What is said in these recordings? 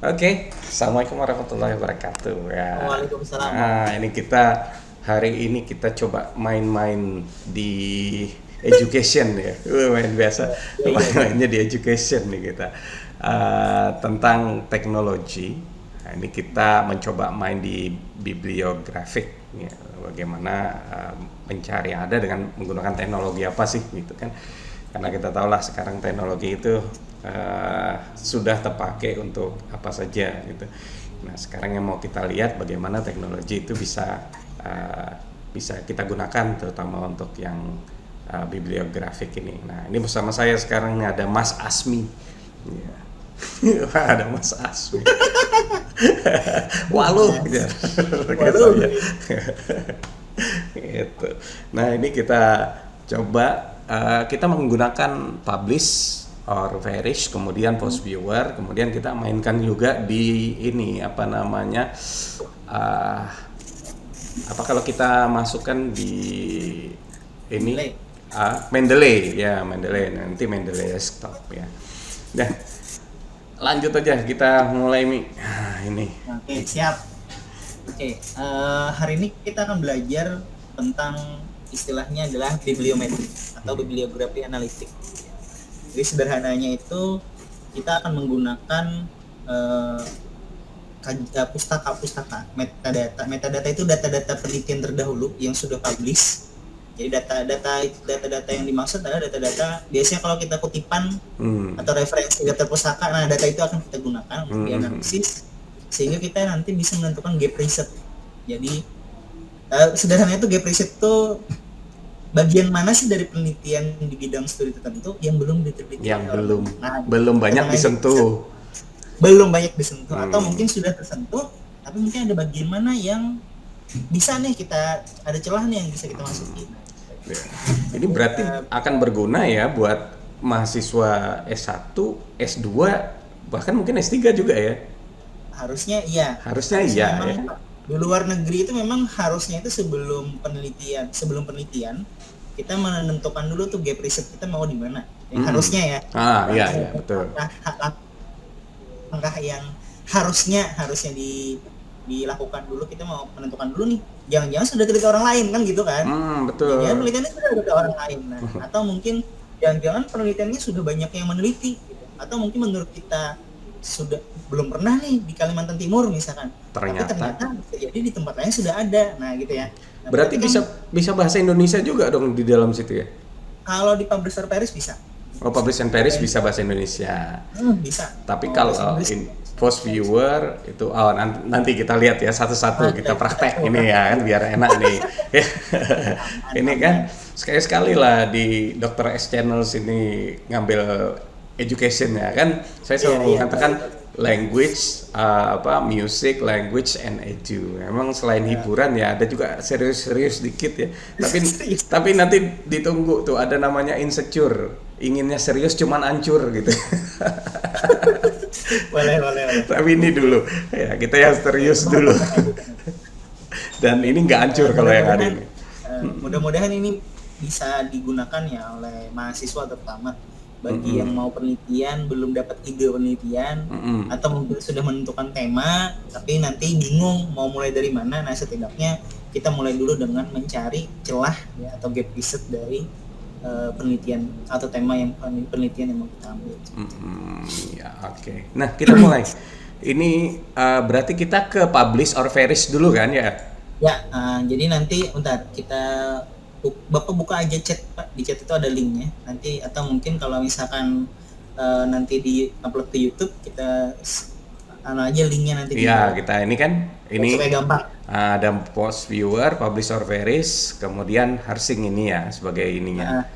Oke, Assalamualaikum warahmatullahi wabarakatuh ya. Waalaikumsalam Nah, warahmatullahi ini kita hari ini kita coba main-main di education ya. Main biasa, wabarakatuh. Iya, iya, iya. main-mainnya di education nih kita. Tentang teknologi. Nah, ini kita mencoba main di bibliografik ya. Bagaimana mencari yang ada dengan menggunakan teknologi apa sih gitu kan. Karena kita tahulah sekarang teknologi itu sudah terpakai untuk apa saja gitu. Nah, sekarang yang mau kita lihat bagaimana teknologi itu bisa kita gunakan terutama untuk yang bibliografik ini. Nah, ini bersama saya sekarang nih ada Mas Asmi. Ya. Ada Mas Asmi. Waluh, ya. Kayak Waduh, saya. Gitu. Nah, ini kita coba kita menggunakan publish or vanish, kemudian post viewer, kemudian kita mainkan juga di ini apa namanya uh, apa kalau kita masukkan di ini delay. Mendeley ya, Mendeley nanti Mendeley desktop ya. Nah, lanjut aja kita mulai Mi. Ini Oke, siap. Oke, hari ini kita akan belajar tentang istilahnya adalah bibliometri atau bibliografi analitik. Jadi sederhananya itu kita akan menggunakan eh, pustaka-pustaka metadata. Metadata itu data-data penelitian terdahulu yang sudah publish. Jadi data-data yang dimaksud adalah data-data biasanya kalau kita kutipan atau referensi data pustaka, nah data itu akan kita gunakan untuk dianalisis sehingga kita nanti bisa menentukan gap riset. Jadi sederhananya itu gap riset itu bagian mana sih dari penelitian di bidang studi tertentu yang belum diteliti yang oleh belum orang. Nah, belum banyak namanya gap riset. disentuh. Belum banyak disentuh atau mungkin sudah tersentuh tapi mungkin ada bagian mana yang bisa nih kita ada celah nih yang bisa kita masuki. Ya. Ini berarti akan berguna ya buat mahasiswa S1, S2, bahkan mungkin S3 juga ya. Harusnya iya. Harusnya iya memang ya. di luar negeri itu memang harusnya itu sebelum penelitian kita menentukan dulu tuh gap riset kita mau di mana. Harusnya ya. Iya iya betul. Langkah yang harusnya dilakukan dulu, kita mau menentukan dulu nih, jangan-jangan sudah teliti orang lain kan gitu kan. Betul. Jangan penelitiannya sudah ada orang lain, nah, atau mungkin jangan-jangan penelitiannya sudah banyak yang meneliti gitu. Atau mungkin menurut kita sudah belum pernah nih di Kalimantan Timur misalkan, tapi ternyata bisa jadi di tempat lain sudah ada, nah gitu ya. Nah, berarti bisa bahasa Indonesia juga dong di dalam situ ya. Kalau di Publisher Paris bisa. Oh, Publish and Paris bisa bahasa Indonesia. Bisa. Tapi kalau post viewer itu nanti kita lihat ya satu-satu, kita praktek ini ya kan biar enak nih. Ini kan sekali-sekali lah di Dr. S Channels ini ngambil education ya kan. Saya selalu mengatakan language, music, language and edu. Memang selain hiburan ya ada juga serius-serius dikit ya. Tapi nanti ditunggu tuh ada namanya insecure. Inginnya serius cuman hancur gitu. boleh. Tapi ini dulu ya kita yang serius dulu. Dan ini nggak hancur kalau yang hari ini. Mudah-mudahan ini bisa digunakan ya oleh mahasiswa terutama bagi yang mau penelitian belum dapat ide penelitian atau mungkin sudah menentukan tema tapi nanti bingung mau mulai dari mana. Nah, setidaknya kita mulai dulu dengan mencari celah ya atau gap riset dari penelitian atau tema yang penelitian yang mau kita ambil. Ya oke. Nah kita mulai. Ini berarti kita ke publish or vanish dulu kan ya? Ya, jadi nanti bentar kita Bapak buka aja chat Pak, di chat itu ada linknya nanti, atau mungkin kalau misalkan nanti di upload ke YouTube kita aja linknya nanti. Iya kita ini kan ini supaya gampang. Ada post viewer, publish or vanish, kemudian Harsing ini ya sebagai ininya.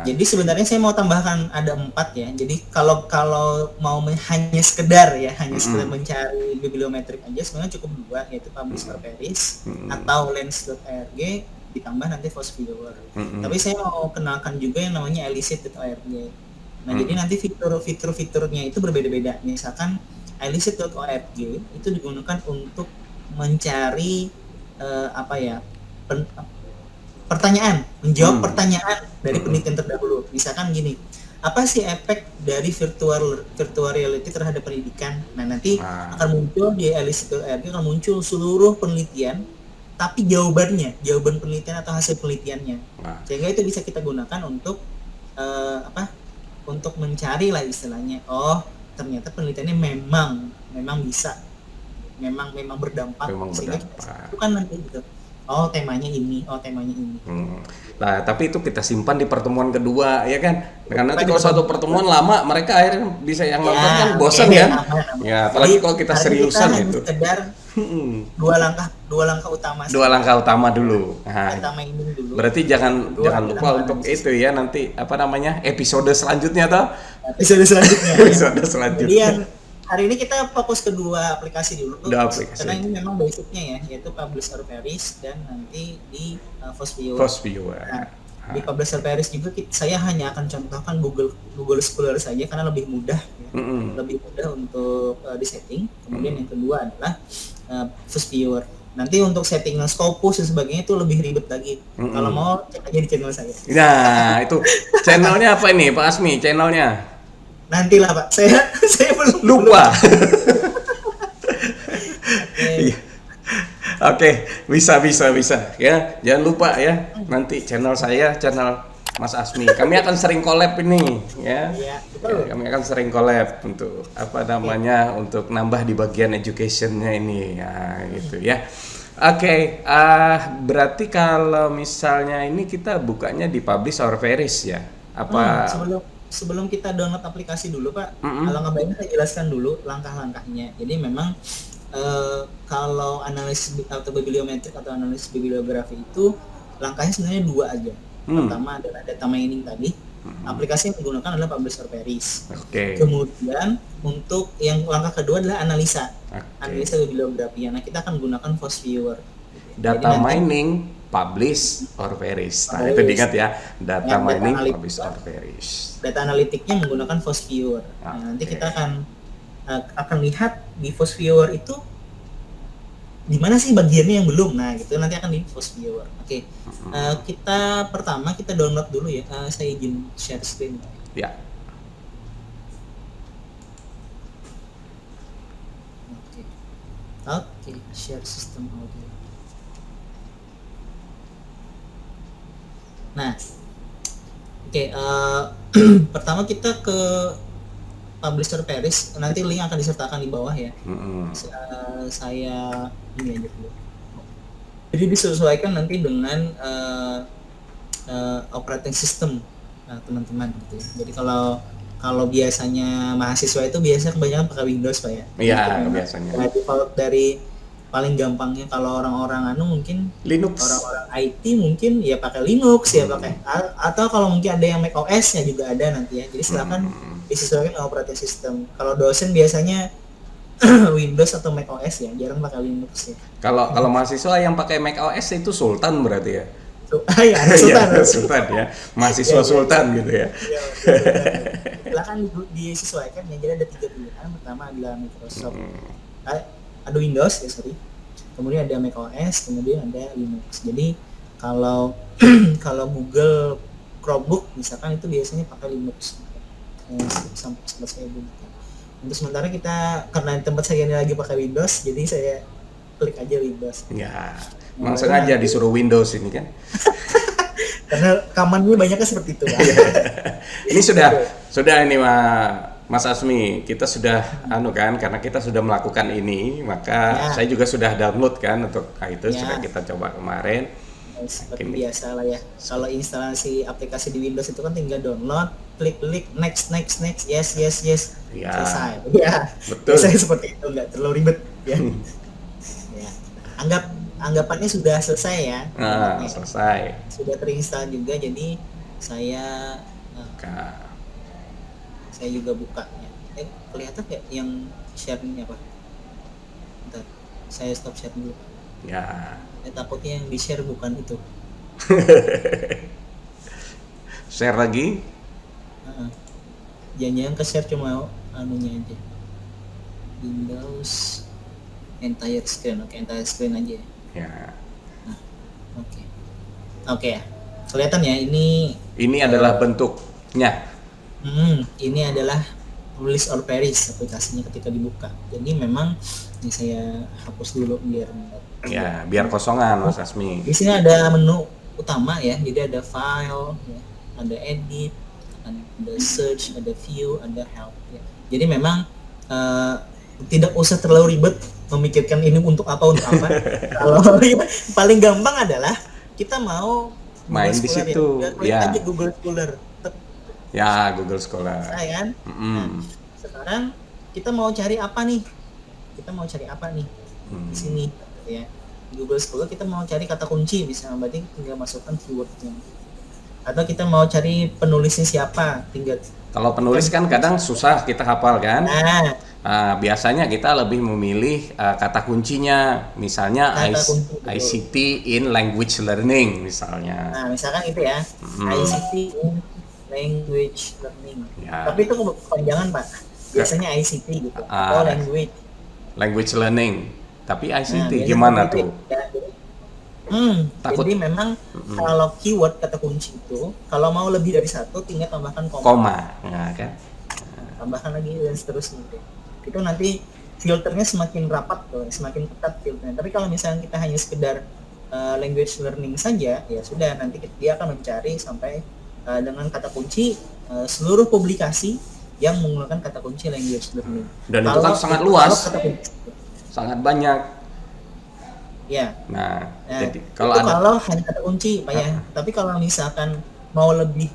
Jadi sebenarnya saya mau tambahkan ada 4 ya. Jadi kalau mau hanya sekedar mencari bibliometrik aja sebenarnya cukup 2, yaitu publish or vanish atau lens.org ditambah nanti post viewer. Tapi saya mau kenalkan juga yang namanya elicit.org. Nah, jadi nanti fitur-fiturnya itu berbeda-beda. Misalkan elicit.org itu digunakan untuk mencari menjawab pertanyaan dari penelitian terdahulu. Misalkan gini, apa sih efek dari virtual reality terhadap pendidikan. Nah, nanti akan muncul di LSPLR akan muncul seluruh penelitian, tapi jawaban penelitian atau hasil penelitiannya. Sehingga itu bisa kita gunakan untuk untuk mencari lah istilahnya. Oh, ternyata penelitiannya memang bisa, memang berdampak. Sehingga itu kan nanti gitu. Oh, temanya ini. Nah, tapi itu kita simpan di pertemuan kedua, ya kan? Karena nanti kalau satu pertemuan lama, mereka akhirnya bisa yang nonton kan bosan kan? Ya, apalagi kalau kita seriusan itu. Sekedar dua langkah utama. Dua langkah utama dulu. Nah, dulu. Berarti jangan lupa untuk itu ya, nanti episode selanjutnya toh? Episode selanjutnya. Selanjutnya. Hari ini kita fokus ke dua aplikasi dulu, karena ini memang basicnya ya, yaitu Publish or Perish dan nanti di FastViewer. Nah, di Publish or Perish juga saya hanya akan contohkan Google Scholar saja karena lebih mudah, lebih mudah untuk disetting. Kemudian yang kedua adalah FastViewer. Nanti untuk setting Scopus dan sebagainya itu lebih ribet lagi. Kalau mau cek aja di channel saya. Nah, itu channelnya apa ini, Pak Asmi? Channelnya? Nantilah Pak, saya belum lupa. Oke, bisa ya. Jangan lupa ya. Nanti channel saya, channel Mas Asmi. Kami akan sering collab ini ya. Kami akan sering collab untuk untuk nambah di bagian educationnya ini ya gitu ya. Oke, berarti kalau misalnya ini kita bukanya di Publish or Perish ya? Apa sebelum kita download aplikasi dulu Pak, alangkah baiknya saya jelaskan dulu langkah-langkahnya. Jadi memang kalau analisis atau bibliometrik atau analisis bibliografi itu langkahnya sebenarnya dua aja. Pertama adalah data mining tadi. Aplikasi yang digunakan adalah Publish or Perish. Kemudian untuk yang langkah kedua adalah analisa bibliografi. Nah, kita akan gunakan FastViewer. Data mining, Publish or Perish. Nah, itu diingat ya. Data mining, Publish or Perish. Data analitiknya menggunakan FastViewer. Nah, nanti kita akan lihat di FastViewer itu di mana sih bagiannya yang belum. Nah, gitu nanti akan di FastViewer. Kita pertama kita download dulu ya. Saya izin share screen. Ya. Oke, share system audio. Nah, pertama kita ke Publish or Perish, nanti link akan disertakan di bawah ya. Saya ini aja dulu. Jadi disesuaikan nanti dengan operating system teman-teman gitu ya. Jadi kalau biasanya mahasiswa itu biasanya kebanyakan pakai Windows Pak ya. Iya, biasanya. Default dari paling gampangnya kalau orang-orang mungkin Linux, orang-orang IT mungkin ya pakai Linux ya pakai, atau kalau mungkin ada yang Mac OS-nya juga ada nanti ya. Jadi silakan disesuaikan dengan operating system. Kalau dosen biasanya Windows atau Mac OS ya, jarang pakai Linux ya. Kalau mahasiswa yang pakai Mac OS itu sultan berarti ya. Sultan ya. Mahasiswa sultan gitu ya. Silakan disesuaikan ya. Jadi ada 3 pilihan. Pertama adalah Microsoft. Ada Windows ya, kemudian ada Mac OS, kemudian ada Linux. Jadi kalau Google Chromebook misalkan itu biasanya pakai Linux sampai selesai buka. Untuk sementara kita karena tempat saya ini lagi pakai Windows, jadi saya klik aja Windows. Ya, memang sengaja disuruh Windows ini kan. Karena kamannya banyaknya seperti itu. Ini sudah ini Mas Asmi, kita sudah karena kita sudah melakukan ini, maka saya juga sudah download kan untuk itu sudah kita coba kemarin. Seperti biasa lah ya. Kalau instalasi aplikasi di Windows itu kan tinggal download, klik next, yes, selesai. Ya, betul. Saya seperti itu, nggak terlalu ribet ya. Anggapannya sudah selesai ya. Selesai. Sudah terinstall juga, jadi saya juga buka ya. Kelihatan nggak yang share-nya apa? Bentar, saya stop share dulu. Ya. Takutnya yang di-share bukan itu. Share lagi? Jangan-jangan ke-share cuma anunya aja. Windows entire screen. Oke, entire screen aja. Ya. Nah, oke ya. Kelihatan ya ini adalah bentuknya. Ini adalah Publish or Perish aplikasinya ketika dibuka. Jadi memang ini saya hapus dulu biar Ya, biar kosongan Mas Asmi. di sini ada menu utama ya. Jadi ada file, ya, ada edit, ada search, ada view, ada help. Ya. Jadi memang tidak usah terlalu ribet memikirkan ini untuk apa. Kalau paling gampang adalah kita mau Main Google di Scholar situ, ya. Klik ya. aja Google Scholar. Ya, Google Scholar. Nah, kan? Nah, sekarang kita mau cari apa nih? Di sini ya. Google Scholar kita mau cari kata kunci misalnya, berarti tinggal masukkan keywordnya. Atau kita mau cari penulisnya siapa, tinggal. Kalau penulis kan kadang susah kita hafal kan. Nah, Biasanya kita lebih memilih kata kuncinya, misalnya kata kunci, betul. ICT in language learning misalnya. Nah, misalkan itu ya, ICT in language learning. Ya. Tapi itu kepanjangan Pak. Biasanya ICT gitu. Atau language learning. Tapi ICT biasanya gimana seperti tuh? itu, ya. Takut. Jadi memang kalau keyword kata kunci itu, kalau mau lebih dari satu tinggal tambahkan koma. Koma, ya kan? Tambahkan lagi dan seterusnya. Itu nanti filternya semakin rapat tuh, semakin ketat filternya. Tapi kalau misalnya kita hanya sekedar language learning saja, ya sudah, nanti dia akan mencari sampai dengan kata kunci seluruh publikasi yang menggunakan kata kunci language learning. Dan itu kan sangat luas, sangat banyak. Ya. Nah, jadi kalau hanya kata kunci Pak ya. Tapi kalau misalkan mau lebih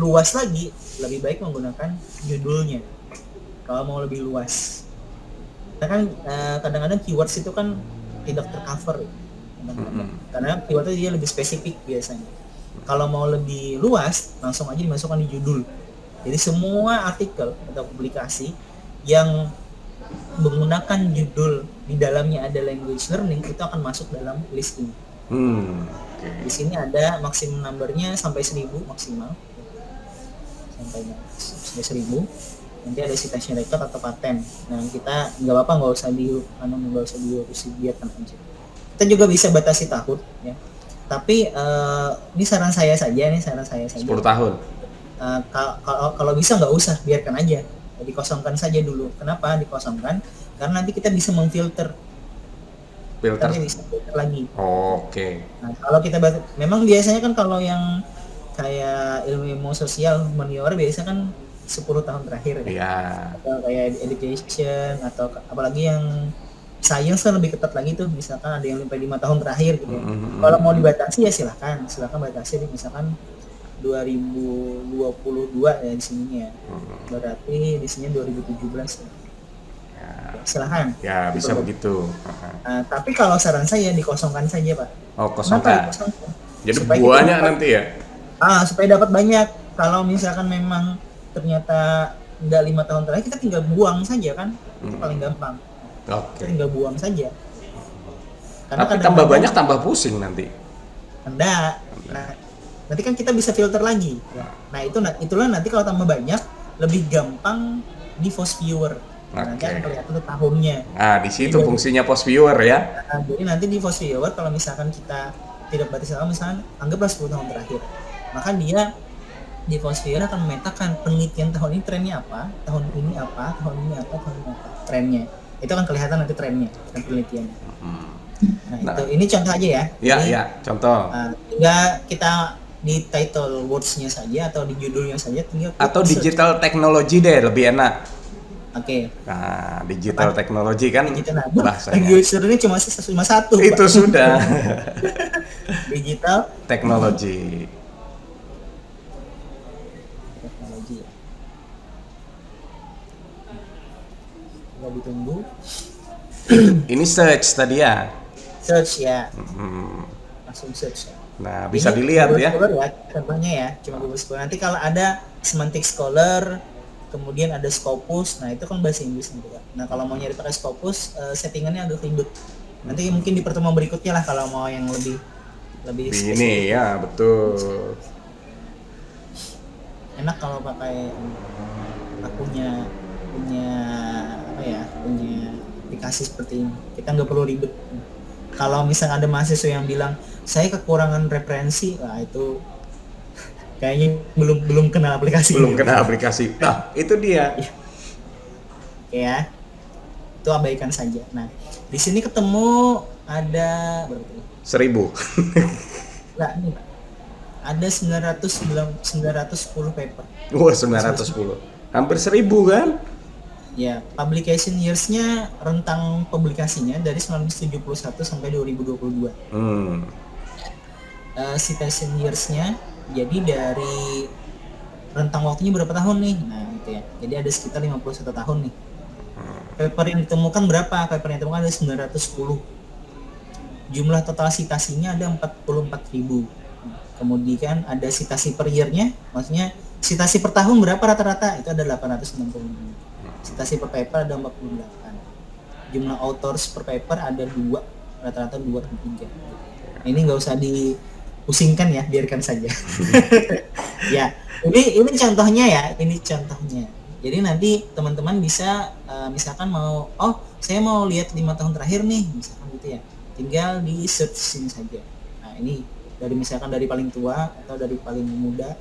luas lagi, lebih baik menggunakan judulnya. Kalau mau lebih luas, karena kan kadang-kadang keywords itu kan tidak tercover, karena keywordnya dia lebih spesifik biasanya. Kalau mau lebih luas, langsung aja dimasukkan di judul. Jadi semua artikel atau publikasi yang menggunakan judul di dalamnya ada language learning itu akan masuk dalam list ini. Di sini ada maksimum numbernya sampai 1000 maksimal, sampai 1000. Nanti ada citation record atau paten. Nah, kita nggak apa-apa, nggak usah dibiarkan aja. Kita juga bisa batasi tahun ya. Tapi ini saran saya saja. 10 tahun. Kalau bisa nggak usah, biarkan aja. Dikosongkan saja dulu. Kenapa dikosongkan? Karena nanti kita bisa memfilter. Bisa filter lagi. Oke. Nah, kalau kita memang biasanya kan kalau yang kayak ilmu sosial humaniora biasa kan 10 tahun terakhir ya. Iya. Atau kayak education atau apalagi yang science kan lebih ketat lagi tuh, misalkan ada yang sampai 5 tahun terakhir gitu. Kalau mau dibatasi ya silakan batasi misalkan 2022 ya di sininya. Berarti di sini 2017 ya. Silahkan. Ya, bisa begitu. Tapi kalau saran saya dikosongkan saja Pak. Kosongkan. Jadi banyak nanti ya? Supaya dapat banyak. Kalau misalkan memang ternyata nggak 5 tahun terakhir, kita tinggal buang saja kan. Itu paling gampang. Kita tinggal buang saja. Karena tapi tambah banyak tambah pusing nanti. Nah, nanti kan kita bisa filter lagi. Nah, itulah nanti kalau tambah banyak lebih gampang di post viewer. Nanti akan kelihatan tuh tahunnya. Nah, di situ fungsinya post viewer ya. Jadi nanti di post viewer kalau misalkan kita tidak batasi sama, misalkan anggaplah 10 tahun terakhir, maka dia di post viewer akan memetakan penelitian tahun ini trennya apa, tahun ini apa, trennya. Itu akan kelihatan nanti trennya dan penelitiannya. Nah, ini contoh aja ya. Iya, contoh. Tinggal kita di title words-nya saja atau di judulnya saja tinggal. Atau digital technology deh, lebih enak. Oke. Nah, digital technology kan bahasanya. Language learning cuma satu. Itu Pak. Sudah. Digital technology. Coba ditunggu. Ini search tadi ya. Search ya. Langsung search ya. Nah, bisa dilihat ya. Contohnya ya, cuma Google Scholar. Nanti kalau ada Semantic Scholar, kemudian ada Scopus, nah itu kan bahasa Inggris gitu kan. Nah, kalau mau nyari pakai Scopus, settingannya agak ribet. Nanti mungkin di pertemuan berikutnya lah kalau mau yang lebih ini ya, betul. Enak kalau pakai punya aplikasi seperti ini. Kita nggak perlu ribet. Kalau misalnya ada mahasiswa yang bilang saya kekurangan referensi, nah itu Kayaknya belum belum kenal aplikasi belum ini. kena aplikasi. Nah, itu dia. Oke ya, itu abaikan saja. Nah, di sini ketemu ada berapa tadi? 1000. Enggak, nih Pak. Ada 910 paper. Wah, 910. Hampir 1000 kan? Ya, publication years-nya rentang publikasinya dari 1971 sampai 2022. Citation years-nya jadi dari rentang waktunya berapa tahun nih? Nah, gitu ya. Jadi ada sekitar 51 tahun nih. Paper yang ditemukan berapa? Paper yang ditemukan ada 910. Jumlah total citasinya ada 44.000. Kemudian ada citasi per year-nya, maksudnya citasi per tahun berapa rata-rata? Itu ada 860. Citasi per paper ada 48. Jumlah authors per paper ada 2, rata-rata 2 atau 3. Ini nggak usah dipusingkan ya, biarkan saja. Ya, ini contohnya ya, ini contohnya. Jadi nanti teman-teman bisa misalkan mau, saya mau lihat 5 tahun terakhir nih, misalkan gitu ya. Tinggal di search sini saja. Nah, ini dari misalkan dari paling tua atau dari paling muda.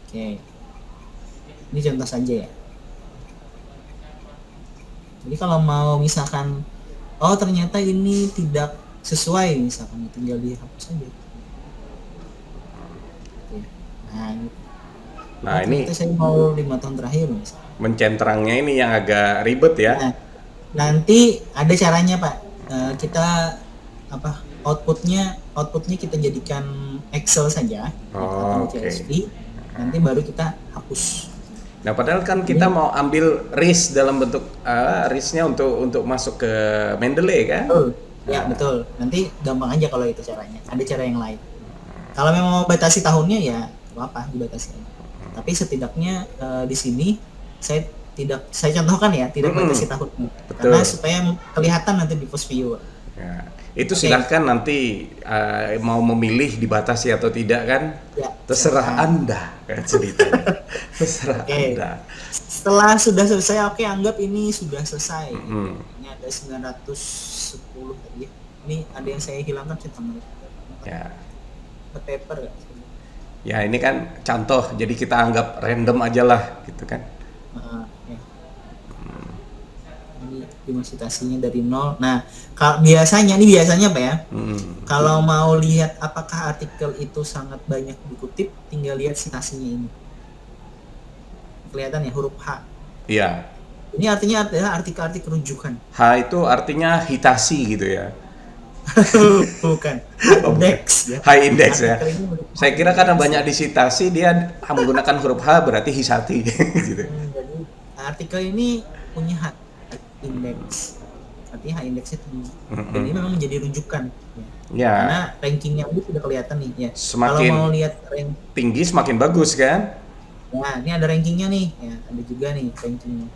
Oke. Ini contoh saja ya. Jadi kalau mau misalkan ternyata ini tidak sesuai, misalkan tinggal dihapus saja. Oke. Nah, ini saya mau 5 tahun terakhir misalkan. mencentrangnya ini yang agak ribet ya. Nah, nanti ada caranya Pak. Kita outputnya kita jadikan Excel saja atau CSV. Nanti baru kita hapus. Nah, padahal kan kita mau ambil risk dalam bentuk risknya untuk masuk ke Mendeley kan? Ya betul. Nanti gampang aja kalau itu caranya. Ada cara yang lain. Kalau memang mau batasi tahunnya ya apa dibatasi aja. Tapi setidaknya di sini saya contohkan ya, tidak batasi tahunnya. Karena supaya kelihatan nanti di post viewer. Ya. Itu silahkan nanti mau memilih dibatasi atau tidak kan, ya, terserah Anda kan ceritanya. Terserah Anda. Setelah sudah selesai, anggap ini sudah selesai. Ini ada 910 tadi. Ini ada yang saya hilangkan contohnya. Ya. Paper gak? Ya ini kan contoh, jadi kita anggap random aja lah gitu kan. Ya. Ini citasinya dari 0. Nah, biasanya Pak ya. Kalau mau lihat apakah artikel itu sangat banyak dikutip, tinggal lihat citasinya ini. Kelihatan ya huruf H. Iya. Ini artinya adalah artikel-artikel rujukan. H itu artinya hitasi gitu ya. Bukan. High index ya. High index ya. Saya kira karena banyak disitasi dia menggunakan huruf H berarti hisati gitu. Jadi artikel ini punya high index. Artinya high indexnya tinggi. Dan ini memang menjadi rujukan. Ya. Karena rankingnya itu sudah kelihatan nih ya. Semakin kalau mau lihat tinggi semakin bagus kan? Nah, ini ada rankingnya nih. Ya, ada juga nih rankingnya.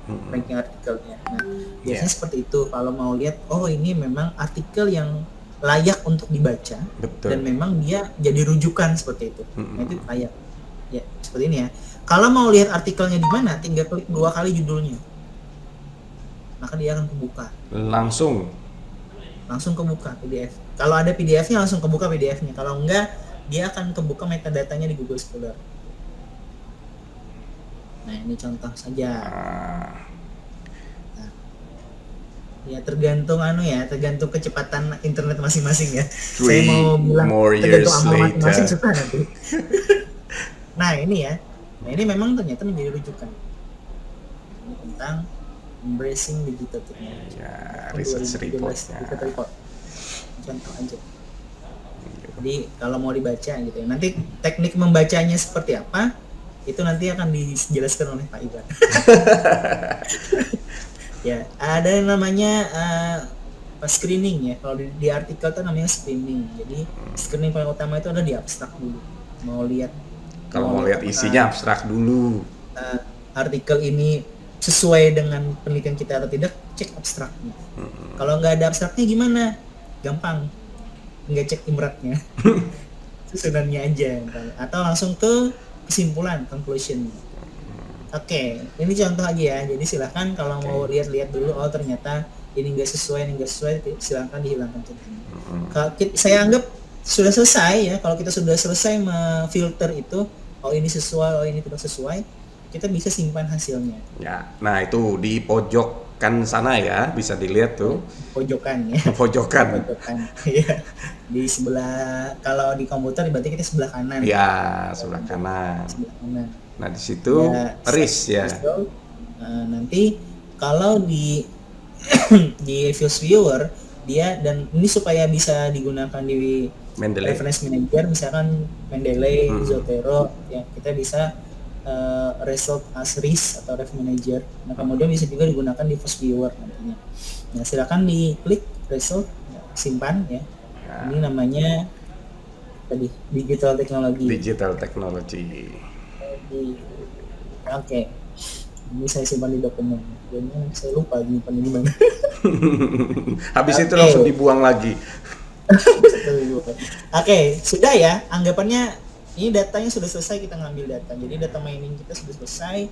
Ranking artikelnya. Nah, biasanya seperti itu. Kalau mau lihat, ini memang artikel yang layak untuk dibaca. Betul. Dan memang dia jadi rujukan seperti itu. Nah, itu layak. Ya, seperti ini ya. Kalau mau lihat artikelnya di mana, tinggal klik 2 kali judulnya. Maka dia akan kebuka. Langsung kebuka PDF. Kalau ada PDF-nya langsung kebuka PDF-nya. Kalau enggak, dia akan kebuka metadata-nya di Google Scholar. Nah, ini contoh saja. Nah, ya tergantung kecepatan internet masing-masing ya. Saya mau bilang tergantung amal masing-masing susah nanti. Nah, ini ya. Nah, ini memang ternyata menjadi rujukan. Ini tentang embracing digital technology. Ya, research report. Contoh aja. Jadi kalau mau dibaca gitu ya. Nanti teknik membacanya seperti apa? Itu nanti akan dijelaskan oleh Pak Iwan. Ya, ada yang namanya screening ya. Kalau di artikel itu namanya screening. Jadi screening paling utama itu ada di abstrak dulu. Kalau mau lihat isinya abstrak dulu. Artikel ini sesuai dengan penelitian kita atau tidak, cek abstraknya. Kalau nggak ada abstraknya gimana? Gampang. Nggak cek imratnya. Susunannya aja. Atau langsung ke kesimpulan, conclusion. Oke, ini contoh aja ya. Jadi silahkan kalau mau lihat-lihat dulu, ternyata ini nggak sesuai, silahkan dihilangkan contohnya. Saya anggap sudah selesai ya, kalau kita sudah selesai memfilter itu, oh ini sesuai, oh ini tidak sesuai, kita bisa simpan hasilnya. Ya, nah itu di pojok kan sana ya, bisa dilihat tuh. Pojokan ya. Pojokan. Pojokan. Iya. Di sebelah, kalau di komputer berarti kita sebelah kanan. Ya, sebelah kanan. Sebelah kanan. Nah, di situ RIS ya. Nanti kalau di di Fuse Viewer dia, dan ini supaya bisa digunakan di Mendeley. Reference Manager, misalkan Mendeley, Zotero, ya kita bisa result as RIS atau Ref Manager. Nah, kemudian bisa juga digunakan di Fuse Viewer nantinya. Nah, silakan diklik result, simpan ya. Ini namanya tadi digital technology. Digital technology. Oke. Ini saya simpan di dokumen. Jadi saya lupa nyimpan di mana. Habis itu langsung dibuang lagi. Oke, sudah ya. Anggapannya ini datanya sudah selesai, kita ngambil data. Jadi data mining kita sudah selesai,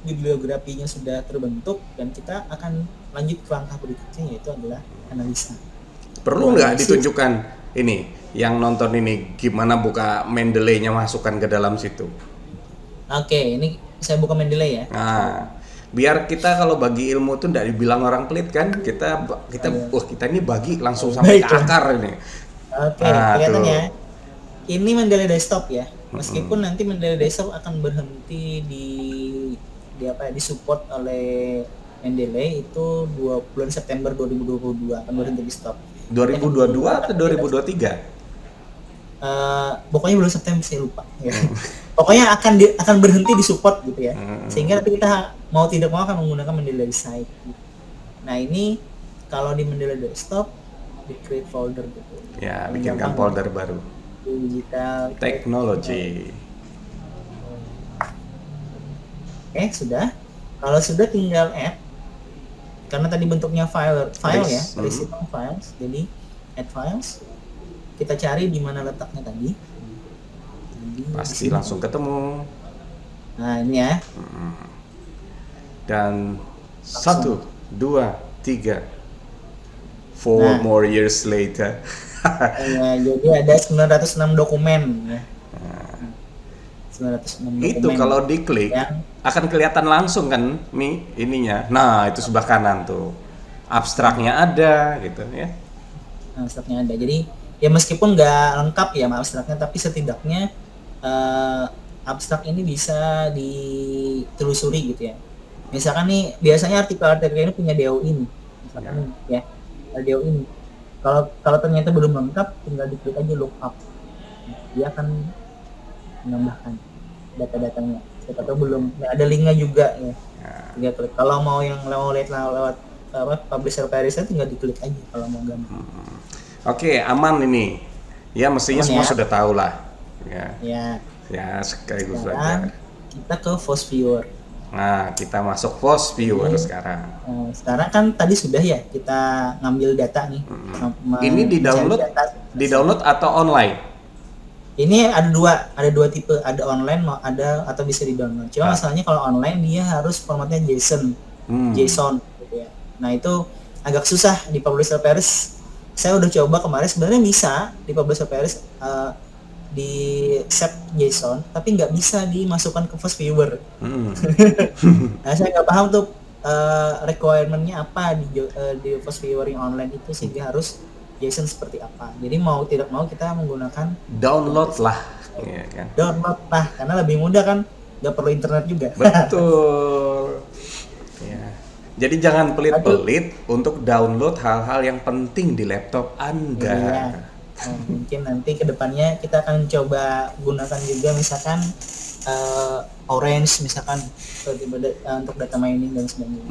bibliografinya sudah terbentuk, dan kita akan lanjut ke langkah berikutnya, yaitu adalah analisa. Perlu nggak ditunjukkan ini yang nonton ini gimana buka Mendeley-nya, masukkan ke dalam situ? Oke, ini saya buka Mendeley ya. Nah, biar kita kalau bagi ilmu tuh nggak dibilang orang pelit kan, kita wah kita ini bagi langsung sampai ke akar ini. Oke, kelihatan ya. Ini Mendeley Desktop ya. Meskipun nanti Mendeley Desktop akan berhenti di apa ya, disupport oleh Mendeley itu bulan September 2022 akan berhenti di stop. 2022 atau 2023? Pokoknya bulan September, saya lupa. Ya. Pokoknya akan berhenti di support gitu ya. Sehingga nanti kita mau tidak mau akan menggunakan Mendeley Site. Nah, ini kalau di Mendeley Desktop di create folder gitu. Ya, bikinkan folder baru. Digital Technology. Sudah. Kalau sudah tinggal add, karena tadi bentuknya file ya, receipt files. Jadi add files. Kita cari di mana letaknya tadi. Pasti langsung ketemu. Nah, ini ya. Dan 1, 2, 3. 4 more years later. Ya, jadi ada 906 dokumen ya. 906 dokumen. Itu kalau diklik akan kelihatan langsung kan ininya. Nah, itu sebelah kanan tuh. Abstraknya ada gitu ya. Abstraknya ada. Jadi ya meskipun nggak lengkap ya abstraknya, tapi setidaknya abstrak ini bisa ditelusuri gitu ya. Misalkan nih biasanya artikel-artikel ini punya DOI nih. Misalkan ya, DOI ini. Kalau ternyata belum lengkap, tinggal diklik aja lookup. Dia akan menambahkan data-datanya. Siapa tahu belum ada linknya juga ya. Tinggal klik. Kalau mau yang lihat lewat publisher Paris, tinggal diklik aja kalau mau gampang. Oke, aman ini. Ya mestinya semua sudah tahu lah. Ya. Ya sekaligus belajar. Kita ke Fuse Viewer. Nah, kita masuk Fuse Viewer sekarang. Sekarang kan tadi sudah ya kita ngambil data nih. Ini di-download atau online? Ini ada dua tipe, ada online ada atau bisa di-download. Cuma masalahnya kalau online dia harus formatnya JSON gitu ya. Nah, itu agak susah di Publisher Paris. Saya udah coba kemarin, sebenarnya bisa di Publisher Paris di set JSON, tapi nggak bisa dimasukkan ke Fuse Viewer. Nah, saya nggak paham tuh requirement-nya apa di Fuse Viewer yang online itu, sehingga harus JSON seperti apa. Jadi mau tidak mau kita menggunakan download lah, ya kan? Download lah, karena lebih mudah kan, nggak perlu internet juga. Betul. Ya. Jadi jangan pelit-pelit untuk download hal-hal yang penting di laptop Anda. Iya. Nah, mungkin nanti kedepannya kita akan coba gunakan juga misalkan Orange misalkan untuk data mining dan sebagainya.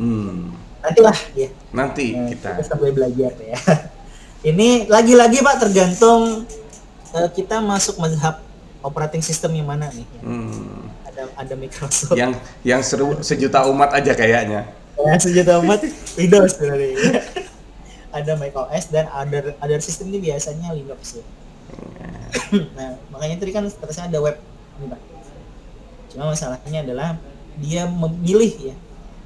Nantilah ya. Nanti kita sambil belajar ya. Ini lagi-lagi Pak, tergantung kita masuk mazhab operating system yang mana nih. Ada Microsoft. Yang sejuta umat aja kayaknya. Ya, sejuta umat Windows sebenarnya. Ada macOS dan other sistem ini biasanya Linux ya. Nah, makanya tadi kan terusnya ada web ini Pak. Cuma masalahnya adalah dia memilih ya,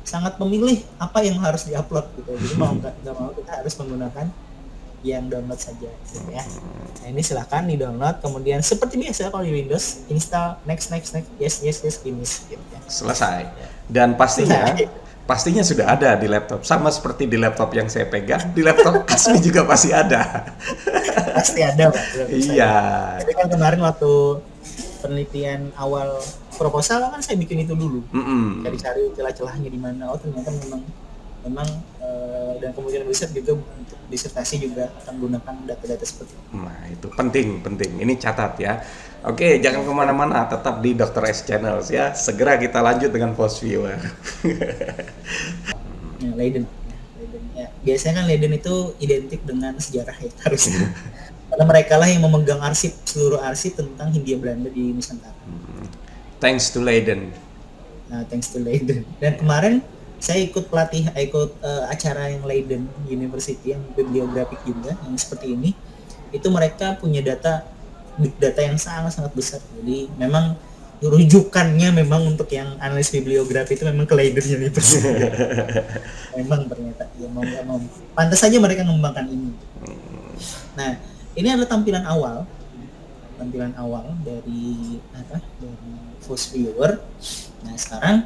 sangat memilih apa yang harus diupload gitu. Jadi mau nggak mau kita harus menggunakan yang download saja gitu ya. Nah, ini silahkan di download, kemudian seperti biasa kalau di Windows install, next yes finish gitu ya. Selesai. Dan pastinya sudah ada di laptop, sama seperti di laptop yang saya pegang, di laptop Asmi juga pasti ada. Pasti ada Pak. Iya. Jadi kan kemarin waktu penelitian awal proposal kan saya bikin itu dulu, cari-cari celah-celahnya di mana. Oh ternyata memang dan kemudian riset juga untuk disertasi juga akan gunakan data-data seperti itu. Nah itu penting. Ini catat ya. Oke, jangan kemana-mana, tetap di Dr. S Channels ya. Segera kita lanjut dengan Post Viewer. Leiden ya. Biasanya kan Leiden itu identik dengan sejarah ya harusnya. Karena mereka lah yang memegang seluruh arsip tentang Hindia Belanda di Nusantara. Thanks to Leiden. Nah, thanks to Leiden. Dan kemarin saya ikut acara yang Leiden University yang bibliografik juga yang seperti ini. Itu mereka punya big data yang sangat besar. Jadi memang rujukannya memang untuk yang analis bibliografi itu memang ke Leiden University. Memang ternyata ya mau nggak mau. Pantas saja mereka mengembangkan ini. Nah, ini adalah tampilan awal dari Post Viewer. Nah, sekarang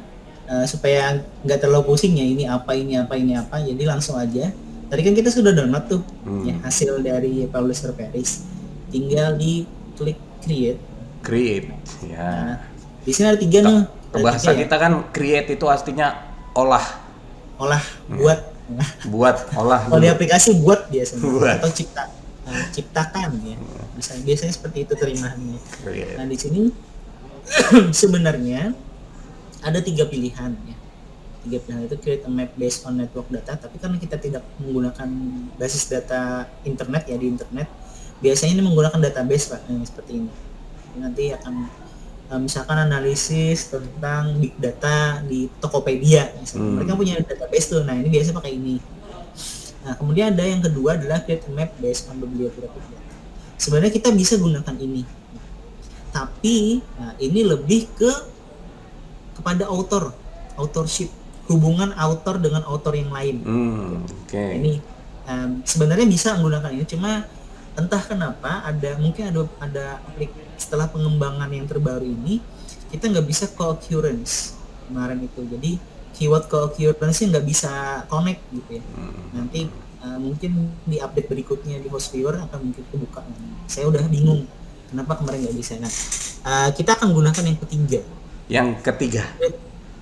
supaya nggak terlalu pusing ya ini apa, jadi langsung aja. Tadi kan kita sudah download tuh ya hasil dari Publisher Paris. Tinggal di klik create ya. Nah, di sini ada 3 nih. Bahasa kita kan create itu artinya olah buat olah. Kalau di aplikasi buat biasanya atau ciptakan ya. Biasanya seperti itu terjemahannya. Nah, di sini sebenarnya ada 3 pilihan ya. 3 pilihan itu create a map based on network data, tapi karena kita tidak menggunakan basis data internet ya, di internet biasanya ini menggunakan database Pak, seperti ini. Nanti akan misalkan analisis tentang big data di Tokopedia misalnya. Mereka punya database tuh. Nah, ini biasa pakai ini. Nah, kemudian ada yang kedua adalah create a map based on bibliographic data. Sebenarnya kita bisa gunakan ini. Tapi ini lebih kepada authorship, hubungan author dengan author yang lain. Ini sebenarnya bisa menggunakan ini, cuma entah kenapa mungkin ada setelah pengembangan yang terbaru ini kita nggak bisa co-occurrence kemarin itu. Jadi keyword co-occurrence nggak bisa connect gitu ya. Nanti mungkin di update berikutnya di Post Viewer akan mungkin kebuka. Saya udah bingung kenapa kemarin nggak bisa. Nah, kita akan gunakan yang ketiga. Yang ketiga?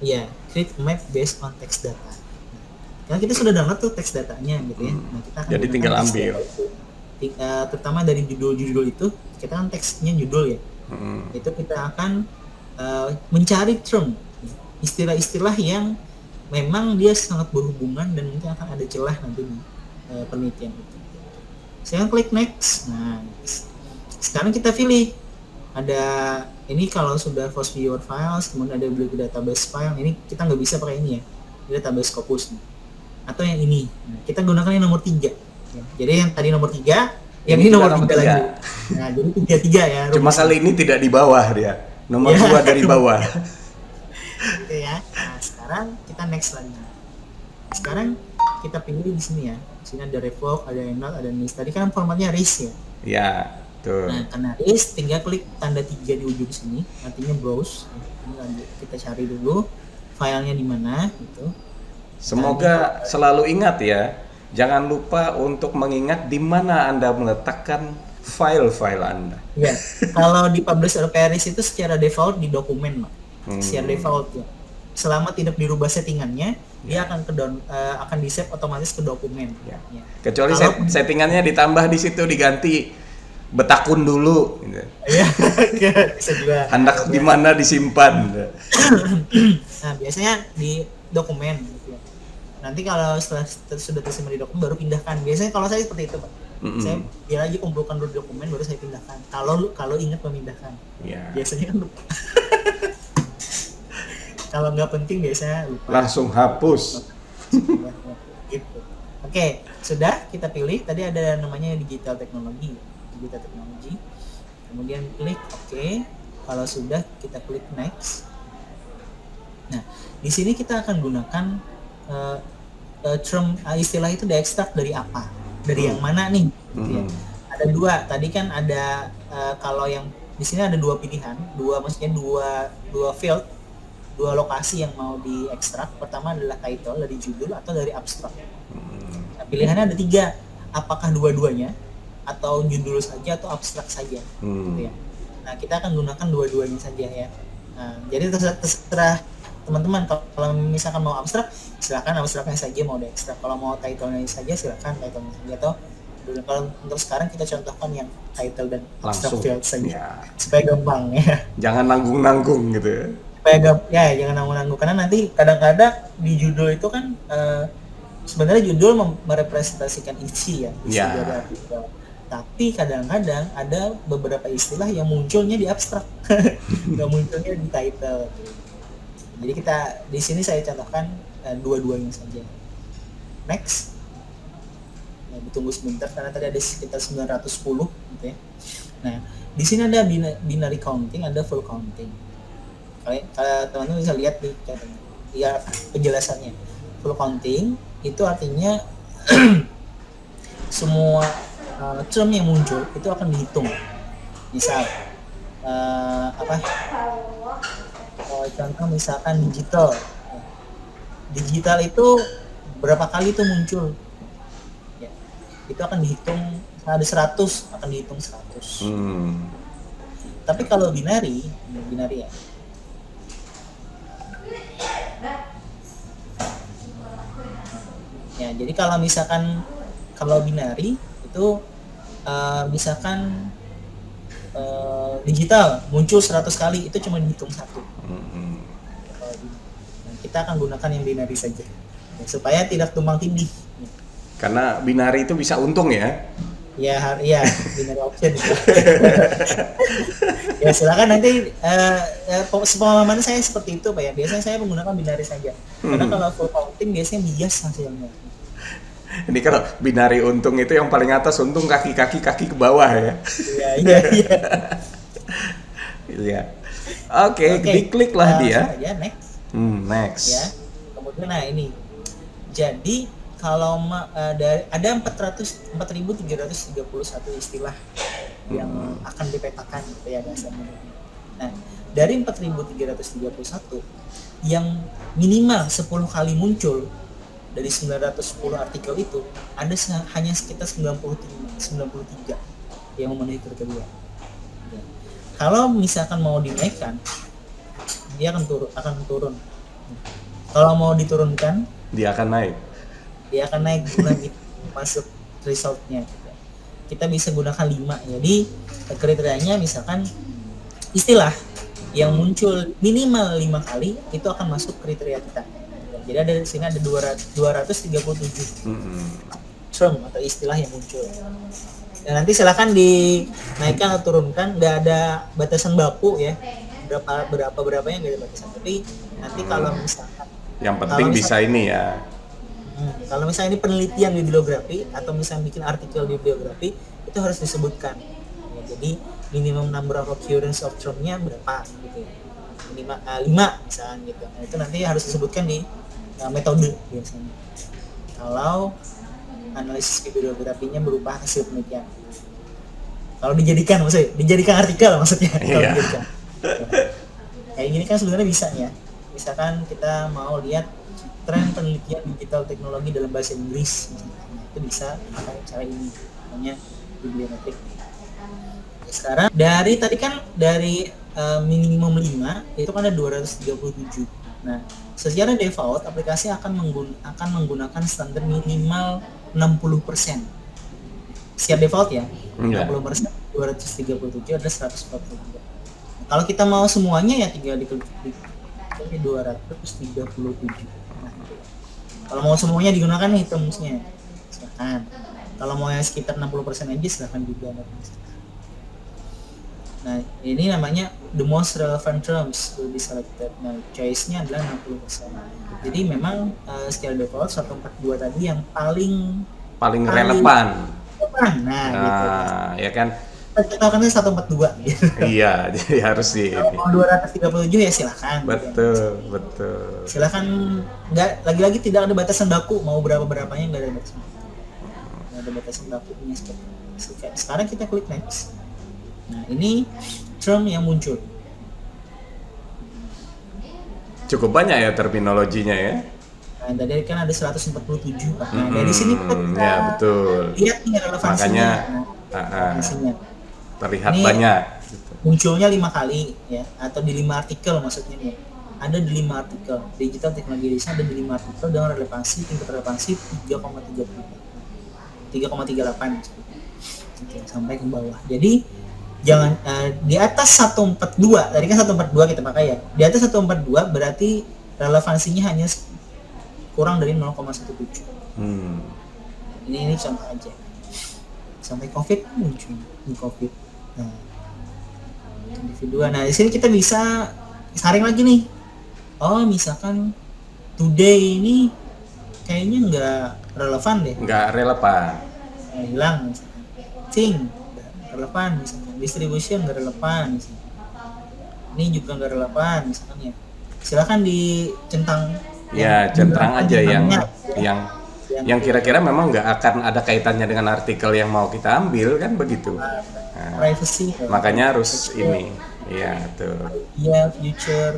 Iya, create map based on text data. Karena kita sudah download tuh text datanya gitu ya. Nah, kita akan jadi tinggal ambil. Terutama dari judul-judul itu, kita kan teksnya judul ya. Itu kita akan mencari term, istilah-istilah yang memang dia sangat berhubungan dan mungkin akan ada celah nanti di penelitian itu. Saya klik next. Nah, sekarang kita pilih. Ada ini kalau sudah Post Viewer files, kemudian ada bibliography database file. Ini kita nggak bisa pakai ini ya, ini database Scopus nih. Atau yang ini. Nah, kita gunakan yang nomor 3 ya. Jadi yang tadi nomor 3, yang ini nomor 3 lagi. Nah, jadi 3 ya. Cuma kali ini tidak di bawah dia, nomor 2 dari bawah. Gitu ya. Nah, sekarang kita next lagi. Sekarang kita pilih di sini ya. Di sini ada revoke, ada enact, ada list. Tadi kan formatnya RIS ya. Ya. Tuh. Nah, karena RIS tinggal klik tanda 3 di ujung sini, artinya browse. Ini kita cari dulu filenya di mana gitu. Semoga selalu ingat ya. Jangan lupa untuk mengingat di mana Anda meletakkan file-file Anda. Ya, kalau di Publisher Paris itu secara default di dokumen, Pak. Secara default ya. Selama tidak dirubah settingannya, dia akan di-save otomatis ke dokumen. Ya. Kecuali settingannya ditambah di situ, diganti betakun dulu gitu. Iya, bisa juga. Hendak di mana disimpan. Nah, biasanya di dokumen gitu ya. Nanti kalau sudah tersimpan di dokumen baru pindahkan. Biasanya kalau saya seperti itu, Pak. Saya biar aja kumpulkan dulu dokumen baru saya pindahkan. Kalau ingat memindahkan. Yeah. Biasanya kan lupa. Kalau nggak penting biasanya lupa. Langsung hapus. Gitu. Oke, sudah kita pilih. Tadi ada namanya digital teknologi. Kemudian klik OK. Kalau sudah kita klik next. Nah, di sini kita akan gunakan term istilah itu diekstrak dari apa? Dari yang mana nih? gitu ya. Ada dua, tadi kan ada kalau yang di sini ada dua pilihan, maksudnya dua field, dua lokasi yang mau diekstrak. Pertama adalah title dari judul atau dari abstrak. Nah, pilihannya ada tiga, apakah dua-duanya atau judul saja atau abstrak saja, gitu ya. Nah, kita akan gunakan dua-duanya saja ya. Nah, jadi terserah teman-teman, kalau misalkan mau abstrak, silakan abstraknya saja mau diekstrak. Kalau mau title-nya saja, silakan title-nya saja. Atau kalau untuk sekarang kita contohkan yang title dan abstrak field saja, ya, supaya gampang ya. Jangan nanggung-nanggung gitu ya. Supaya jangan nanggung-nanggung, karena nanti kadang-kadang di judul itu kan sebenarnya judul merepresentasikan isi dari artikel. Tapi kadang-kadang ada beberapa istilah yang munculnya di abstrak, nggak munculnya di title. Jadi kita di sini saya contohkan dua-duanya saja. Next. Ditunggu sebentar karena tadi ada sekitar 910 gitu ya. Nah, di sini ada binary counting, ada full counting. Kalau teman-teman bisa lihat di ya penjelasannya. Full counting itu artinya semua term yang muncul itu akan dihitung. Misal contoh misalkan digital. Digital itu berapa kali itu muncul? Itu akan dihitung, ada 100 akan dihitung 100. Tapi kalau binary ya. Ya, jadi kalau misalkan binary itu misalkan digital muncul 100 kali, itu cuma dihitung 1. Nah, kita akan gunakan yang binary saja supaya tidak tumpang tindih. Karena binary itu bisa untung ya. Ya, binary option. Ya silakan nanti sepengalaman saya seperti itu Pak ya. Biasanya saya menggunakan binary saja. Karena kalau full counting biasanya bias hasilnya. Ini kalau binary untung itu yang paling atas untung kaki ke bawah ya. Iya. Iya. Oke, diklik lah dia. Next. Next. Ya. Kemudian ini. Jadi kalau ada 4.331 istilah yang akan dipetakan gitu ya dasarnya. Nah, dari 4.331 yang minimal 10 kali muncul dari 910 artikel itu, ada hanya sekitar 93 yang memenuhi kriteria. Ya. Kalau misalkan mau dinaikkan, dia akan turun. Kalau mau diturunkan, dia akan naik lagi masuk resultnya. Kita bisa gunakan 5. Jadi kriterianya misalkan istilah yang muncul minimal 5 kali itu akan masuk kriteria kita. Jadi ada di sini ada 237 term atau istilah yang muncul. Dan nanti silakan dinaikkan atau turunkan, nggak ada batasan baku ya. Berapa yang nggak ada batasan. Tapi nanti kalau misalkan yang penting bisa ini ya. Kalau misalnya ini penelitian bibliografi atau misalnya bikin artikel bibliografi, itu harus disebutkan. Ya, jadi minimum number of occurrence of term-nya berapa gitu. Minimal 5 misalnya gitu. Nah, itu nanti harus disebutkan di metode biasanya. Kalau analisis bibliografinya berupa hasil penelitian. Kalau dijadikan artikel maksudnya. Kalau dijadikan. Kayak gini kan sebenarnya bisa ya. Misalkan kita mau lihat tren penelitian digital teknologi dalam bahasa Inggris, itu bisa pakai cara ini, namanya bibliometrik. Sekarang dari minimum 5 itu kan ada 237. Nah, secara default aplikasi akan menggunakan standar minimal 60%. Secara default ya, 60%, 237 ada 143. Kalau kita mau semuanya ya tinggal diklik 237. Kalau mau semuanya digunakan hitungnya, silakan. Kalau mau yang sekitar 60% aja silakan juga. Nah, ini namanya the most relevant terms will be selected. Nah, choice-nya adalah 60%. Jadi memang secara default 142 tadi yang paling relevan. Nah, gitu. Ya kan. Kita kan 142 gitu. Iya, jadi harus Kalau mau 237 ya silakan. Betul. Silakan, lagi-lagi tidak ada batasan baku, mau berapanya nggak ada batasan. Nggak ada batasan bakunya seperti itu. Sekarang kita klik next. Nah, ini term yang muncul. Cukup banyak ya terminologinya ya. Nah, tadi kan ada 147. Nah, dari sini kita bisa Ya betul. lihat nih relevansinya. Makanya Relevansinya. terlihat Ini banyak. munculnya 5 kali ya, atau di 5 artikel maksudnya nih. Ada di 5 artikel. Digital Technology Design ada di 5 artikel dengan tingkat relevansi 3,38 sampai ke bawah. Jadi jangan di atas 142, tadi kan 142 kita pakai ya. Di atas 142 berarti relevansinya hanya kurang dari 0,17. Ini contoh aja. Sampai COVID muncul di COVID. Nah, individu. Nah, di sini kita bisa saring lagi nih. Oh, misalkan today ini kayaknya nggak relevan deh. Nggak relevan. Hilang misalkan. Thing nggak relevan misalkan. Distribution nggak relevan misalkan. Ini juga nggak relevan misalkan ya. Silakan dicentang. Ya, centang aja yang kira-kira memang nggak akan ada kaitannya dengan artikel yang mau kita ambil kan begitu. Nah, Privacy. makanya harus ini. Iya, tuh. Iya, future.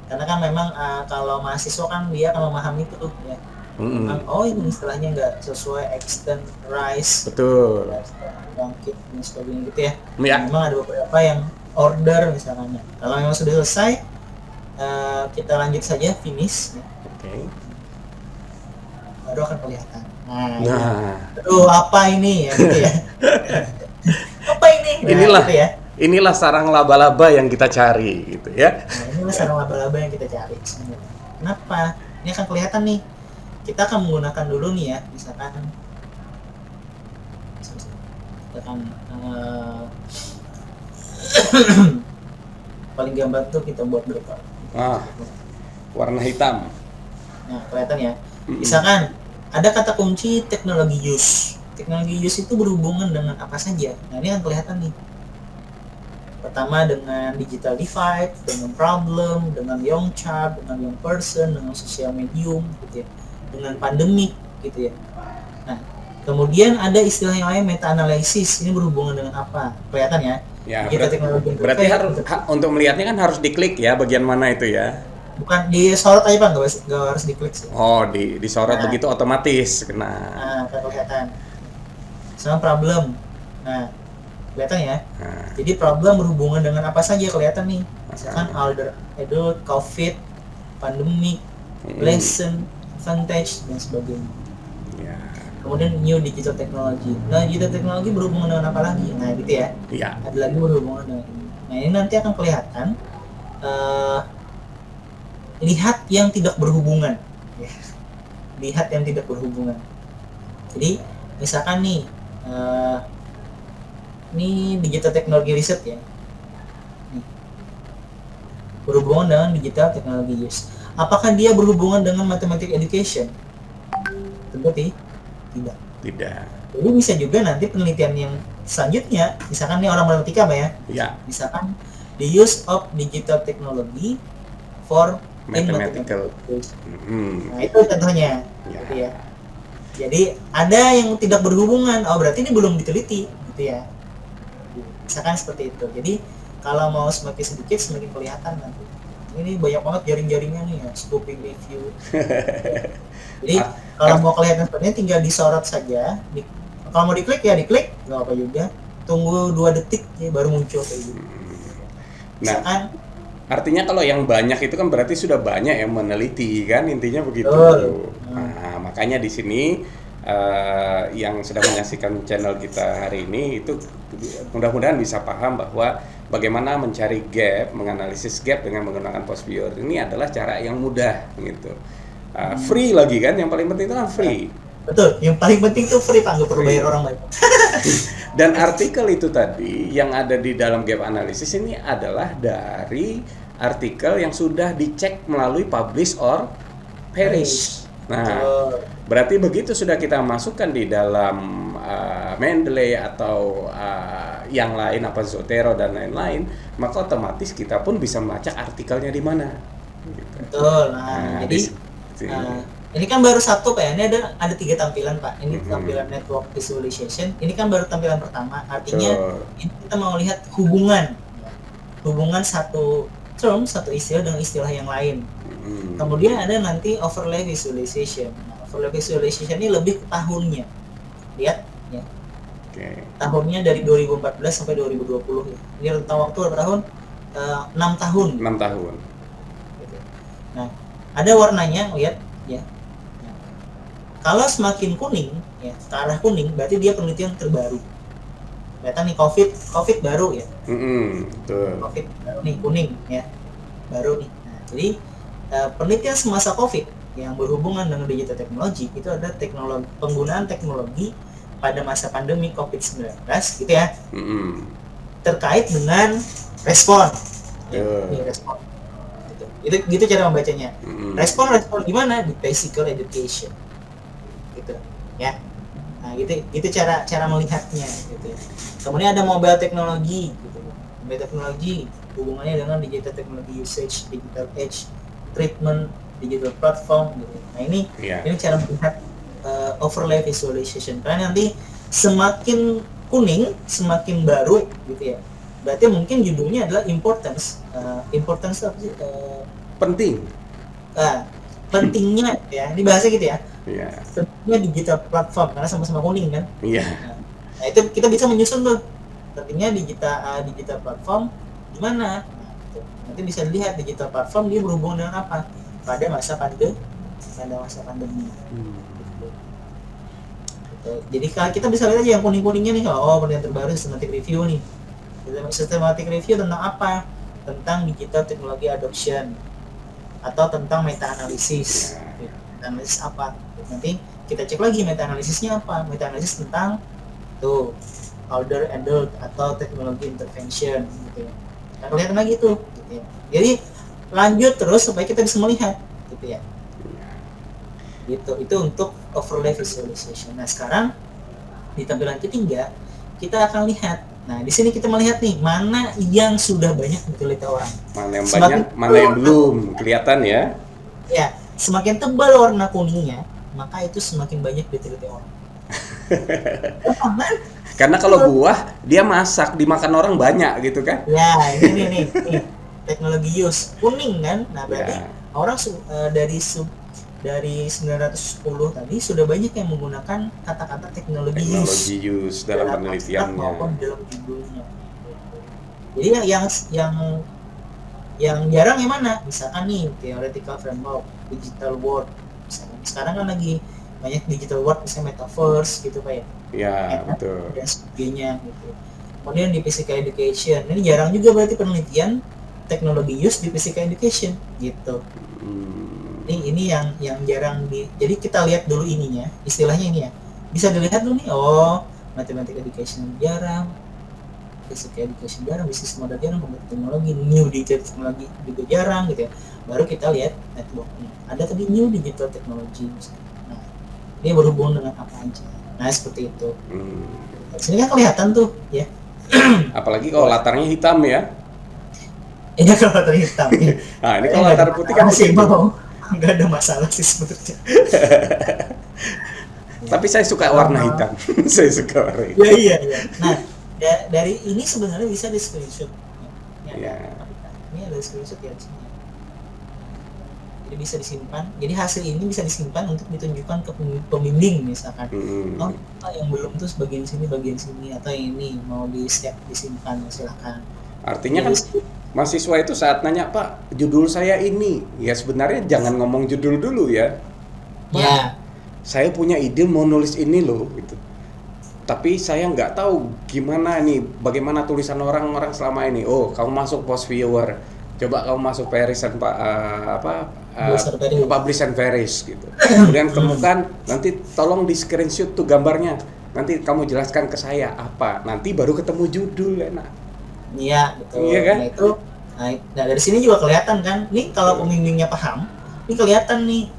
Karena kan memang kalau mahasiswa kan dia akan memahami itu ya. Oh, ini istilahnya nggak sesuai extend, rise, Betul. bangkit dan sebagainya gitu ya. Ya. Memang ada beberapa yang order misalnya. Kalau memang sudah selesai, kita lanjut saja finish. Ya. Oke. Baru akan kelihatan. Nah. Aduh, apa ini ya gitu ya. Apa ini? Inilah. Gitu ya. Inilah sarang laba-laba yang kita cari gitu ya. Nah, inilah sarang laba-laba yang kita cari sebenarnya. Kenapa? Ini akan kelihatan nih. Kita akan menggunakan dulu nih ya, misalkan paling gampang tuh kita buat berapa? Warna hitam. Nah, kelihatan ya. Misalkan ada kata kunci teknologi use. Teknologi use itu berhubungan dengan apa saja. Nah, ini akan kelihatan nih. Pertama dengan digital divide, dengan problem, dengan young child, dengan young person, dengan social medium gitu ya, dengan pandemik gitu ya. Nah, kemudian ada istilah yang lain meta analysis. Ini berhubungan dengan apa? Kelihatan ya? Ya, berarti harus untuk melihatnya kan harus diklik ya bagian mana itu ya. Bukan disorot aja Pak, nggak harus diklik sih. Oh, disorot begitu otomatis kena. Nah, kelihatan. Sama problem. Nah, kelihatan ya. Jadi problem berhubungan dengan apa saja kelihatan nih. Misalkan adult, COVID, pandemic, lesson, advantage dan sebagainya. Ya. Kemudian new digital technology. Nah, digital technology berhubungan dengan apa lagi? Nah, gitu ya. Iya. Ada lagi berhubungan dengan ini. Nah, ini nanti akan kelihatan lihat yang tidak berhubungan. Lihat yang tidak berhubungan. Jadi, misalkan nih ini digital technology research ya. Berhubungan dengan digital technology use. Apakah dia berhubungan dengan mathematics education? Tentu tidak. Jadi bisa juga nanti penelitian yang selanjutnya, misalkan nih orang matematika Pak ya. Iya. Misalkan the use of digital technology for mathematical. Nah, itu contohnya. Gitu ya. Jadi ada yang tidak berhubungan. Oh, berarti ini belum diteliti gitu ya. Misalkan seperti itu. Jadi kalau mau semakin sedikit semakin kelihatan nanti. Ini banyak banget jaring-jaringnya nih ya, scoping review. Jadi kalau mau kelihatan sepertinya tinggal disorot saja. Kalau mau diklik ya diklik, nggak apa juga. Tunggu 2 detik ya, baru muncul kayak gitu. Nah, artinya kalau yang banyak itu kan berarti sudah banyak yang meneliti kan, intinya begitu. Nah, makanya di sini yang sedang menyaksikan channel kita hari ini itu mudah-mudahan bisa paham bahwa bagaimana mencari gap, menganalisis gap dengan menggunakan Postbioer ini adalah cara yang mudah gitu. Free lagi kan, yang paling penting itu kan free. Betul, yang paling penting itu free Pak, nggak perlu bayar orang banyak. Dan artikel itu tadi yang ada di dalam gap analysis ini adalah dari artikel yang sudah dicek melalui publish or perish. Nah, berarti begitu sudah kita masukkan di dalam Mendeley atau yang lain apa Zotero dan lain-lain, maka otomatis kita pun bisa melacak artikelnya di mana. Gitu. Betul. Nah, jadi Ini kan baru satu Pak ya, ini ada 3 tampilan Pak. Ini tampilan network visualization, ini kan baru tampilan pertama. Artinya ini kita mau lihat hubungan satu term, satu istilah dengan istilah yang lain. Kemudian ada nanti overlay visualization. Nah, overlay visualization ini lebih ke tahunnya. Lihat ya. Tahunnya dari 2014 sampai 2020 ya. Ini rentang waktu berapa tahun? 6 tahun. 6 tahun. Gitu. Nah, ada warnanya, lihat ya. Kalau semakin kuning, ya, ke arah kuning, berarti dia penelitian terbaru. Kelihatan nih COVID baru ya. Betul. COVID baru nih, kuning ya, baru nih. Nah, jadi penelitian semasa COVID yang berhubungan dengan digital teknologi itu ada penggunaan teknologi pada masa pandemi COVID-19, gitu ya. Terkait dengan respon. Ini respon. Gitu cara membacanya. Respon gimana? Di physical education. Gitu ya. Nah, gitu cara melihatnya gitu ya. Kemudian ada mobile teknologi gitu. Mobile teknologi hubungannya dengan digital teknologi usage, digital age, treatment, digital platform gitu. Nah, ini cara melihat overlay visualization. Karena nanti semakin kuning, semakin baru gitu ya. Berarti mungkin judulnya adalah importance. Importance apa sih? Penting. Pentingnya ya. Ini bahasa gitu ya. Iya. Pentingnya digital platform karena sama-sama kuning kan. Iya. Nah, itu kita bisa menyusun tuh. Pentingnya digital platform gimana? Nah, gitu. Nanti bisa dilihat digital platform dia berhubungan dengan apa pada masa pandemi. Gitu. Jadi kita bisa lihat aja yang kuning-kuningnya nih. Oh, penelitian terbaru systematic review nih. Systematic review tentang apa? Tentang digital technology adoption atau tentang meta analisis. Meta analisis apa? Nanti kita cek lagi meta analisisnya apa? Meta analisis tentang tuh older adult atau teknologi intervention gitu ya. Nah, kelihatan lagi tuh gitu ya. Jadi lanjut terus supaya kita bisa melihat gitu ya. Gitu. Itu untuk overlay visualization. Nah, sekarang di tampilan ketiga kita akan lihat. Nah, di sini kita melihat nih mana yang sudah banyak diteliti orang. Mana yang banyak, mana yang belum kelihatan ya. Ya, semakin tebal warna kuningnya, maka itu semakin banyak diteliti orang. Karena kalau buah dia masak dimakan orang banyak gitu kan. Ya, ini nih teknologi use kuning kan. Nah, berarti orang dari 910 tadi sudah banyak yang menggunakan kata-kata teknologi use dalam penelitiannya maupun dalam judulnya. Jadi yang jarang yang mana? Misalkan nih theoretical framework, digital world. Misalkan sekarang kan lagi banyak digital world, misalnya metaverse gitu Pak ya. Ya, betul. Dan sebagainya gitu. Kemudian di physical education, ini jarang juga berarti penelitian teknologi use di physical education gitu. Ini yang jarang jadi kita lihat dulu ininya, istilahnya ini ya. Bisa dilihat dulu nih, mathematical education jarang, physical education jarang, business model jarang, teknologi, new digital teknologi juga jarang gitu ya. Baru kita lihat networknya. Ada tadi new digital technology misalnya. Nah, ini berhubungan dengan apa aja. Nah, seperti itu. Sini kan kelihatan tuh ya. Apalagi kalau latarnya hitam ya. Ini kalau latar hitam ya. Nah, ini kalau latar putih kan masih nggak ada masalah sih sebetulnya. Tapi saya suka warna hitam. Saya suka warna hitam. Iya. Nah, dari ini sebenarnya bisa di screenshot. Ya. Ini ada screenshot ya di sini. Jadi bisa disimpan. Jadi hasil ini bisa disimpan untuk ditunjukkan ke pembimbing misalkan. Yang belum tuh bagian sini atau yang ini mau disimpan silakan. Artinya kan mahasiswa itu saat nanya, Pak, judul saya ini. Ya sebenarnya jangan ngomong judul dulu ya. Ya. Saya punya ide mau nulis ini loh gitu. Tapi saya nggak tahu gimana nih, bagaimana tulisan orang-orang selama ini. Oh, kamu masuk post viewer. Coba kamu masuk Paris and Publish and Paris gitu. Kemudian temukan, nanti tolong di screenshot tuh gambarnya. Nanti kamu jelaskan ke saya apa. Nanti baru ketemu judul enak. Iya, betul. Iya kan? Nah, dari sini juga kelihatan kan. Nih kalau pembimbingnya paham, ini kelihatan nih.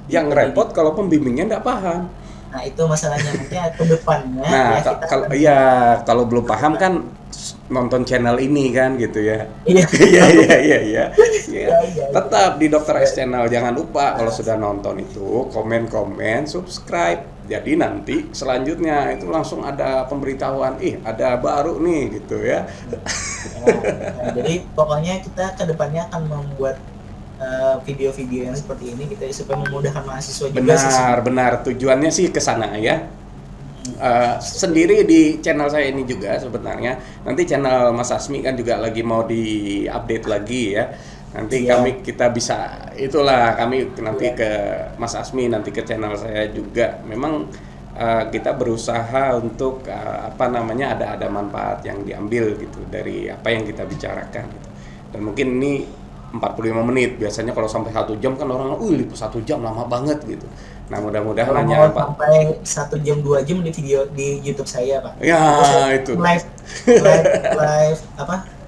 Yang repot kalau pembimbingnya nggak paham. Nah, itu masalahnya nanti ke depannya. Nah, kalau belum paham kan nonton channel ini kan gitu ya. Iya. Iya iya iya iya. Iya, iya. Tetap di Dr. S Channel, jangan lupa kalau sudah nonton itu komen-komen, subscribe. Jadi nanti selanjutnya itu langsung ada pemberitahuan, ada baru nih gitu ya. Nah, jadi pokoknya kita kedepannya akan membuat video-video yang seperti ini gitu ya, supaya memudahkan mahasiswa juga sih. Benar, tujuannya sih ke sana ya. Sendiri di channel saya ini juga sebenarnya, nanti channel Mas Asmi kan juga lagi mau di-update lagi ya. Nanti Iya. kita bisa, itulah kami nanti ke Mas Asmi, nanti ke channel saya juga. Memang kita berusaha untuk ada manfaat yang diambil gitu dari apa yang kita bicarakan gitu. Dan mungkin ini 45 menit, biasanya kalau sampai 1 jam kan orang, 1 jam lama banget gitu. Nah mudah-mudahan Kalau hanya mau sampai 1 jam 2 jam di video di YouTube saya, Pak. Ya, Terus itu. live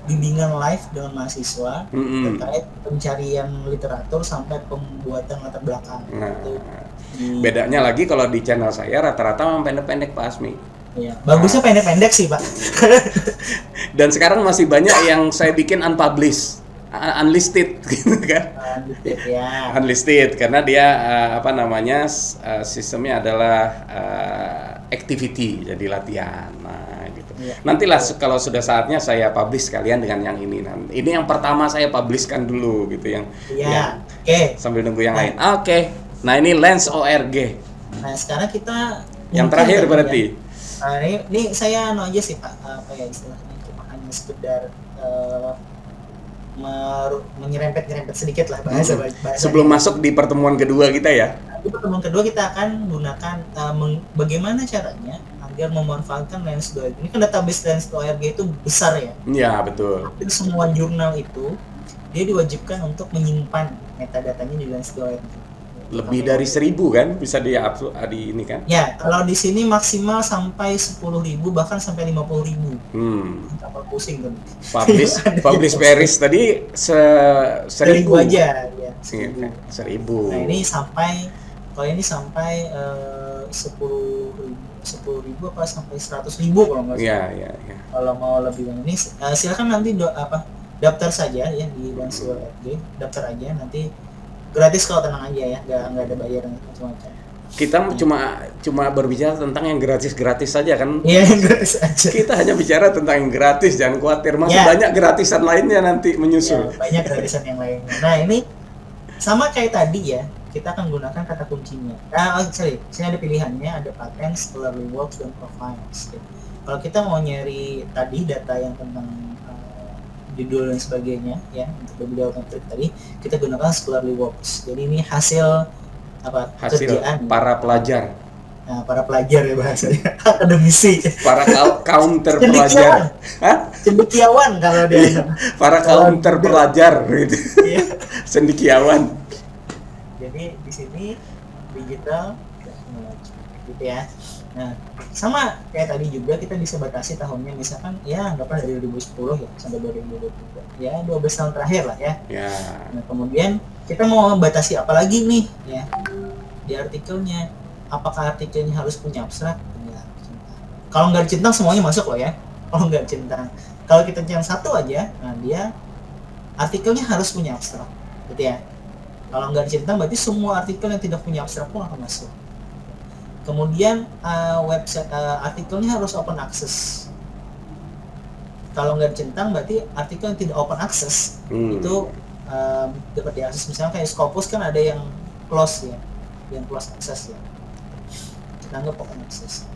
bimbingan live dengan mahasiswa terkait pencarian literatur sampai pembuatan latar belakang. Nah, Itu bedanya lagi kalau di channel saya rata-rata memang pendek-pendek Pak Asmi. ya, bagusnya pendek-pendek sih, Pak. Dan sekarang masih banyak yang saya bikin unpublished, unlisted gitu kan. Gitu ya. Unlisted karena dia sistemnya adalah activity, jadi latihan. Nah, gitu. Iya. Nantilah kalau sudah saatnya saya publish kalian dengan yang ini. Ini yang pertama saya publishkan dulu gitu yang Iya. Oke. sambil nunggu yang lain. Oke. Nah, ini Lens ORG. Nah, sekarang kita Yang mungkin terakhir kali ya. berarti. Nah, ini saya aja sih, Pak, apa ya istilahnya, cuma hanya sekedar menyerempet sedikit lah bahasa. Sebelum masuk di pertemuan kedua kita ya. Di pertemuan kedua kita akan gunakan bagaimana caranya agar memanfaatkan Lens.org. Ini kan database Lens.org itu besar ya. Iya, betul. Hampir semua jurnal itu dia diwajibkan untuk menyimpan metadatanya di Lens.org. Lebih dari 1.000 kan bisa di-upload di ini kan. Ya, kalau di sini maksimal sampai 10.000 bahkan sampai 50.000. Apa pusing kan? Publish Paris tadi 1.000 aja ya. 1.000. 1.000. Nah, ini kalau ini sampai 10.000 apa sampai 100.000 kalau nggak salah. Iya. Kalau mau lebih banyak ini silakan nanti daftar saja ya di Lens.org, daftar aja nanti gratis kalau tenang aja ya, nggak ada bayaran macam-macam. Kita cuma berbicara tentang yang gratis saja kan. Iya, gratis aja. Kita hanya bicara tentang yang gratis, jangan khawatir, masih Ya. banyak gratisan lainnya nanti Ya, menyusul. banyak gratisan yang lainnya. Nah, ini sama kayak tadi ya, kita akan gunakan kata kuncinya. Sini ada pilihannya, ada patents, scholarly works, dan profiles. Kalau kita mau nyari tadi data yang tentang judul dan sebagainya ya, untuk bibliometrik tadi, kita gunakan scholarly works. Jadi ini hasil kerjaan para pelajar. Nah, para pelajar ya bahasanya, akademisi, Para kaum terpelajar. Hah? cendekiawan kalau dia. Para kaum terpelajar gitu. Iya. Cendekiawan. Jadi di sini digital technology gitu ya. Nah, sama kayak tadi juga kita bisa batasi tahunnya, misalkan ya anggaplah dari 2010 ya sampai 2023. Ya 12 tahun terakhir lah ya. Ya. Nah, kemudian kita mau batasi apa lagi nih ya di artikelnya. Apakah artikelnya harus punya abstrak? Ya, kalau nggak dicentang semuanya masuk loh ya. Kalau nggak dicentang, kalau kita yang satu aja, nah dia artikelnya harus punya abstrak, gitu ya. Kalau nggak dicentang berarti semua artikel yang tidak punya abstrak pun akan masuk. Kemudian website artikelnya harus open access. Kalau nggak dicentang berarti artikel yang tidak open access itu dapat diakses. Misalnya kayak Scopus kan ada yang close ya, yang close access ya. Kita anggap open access.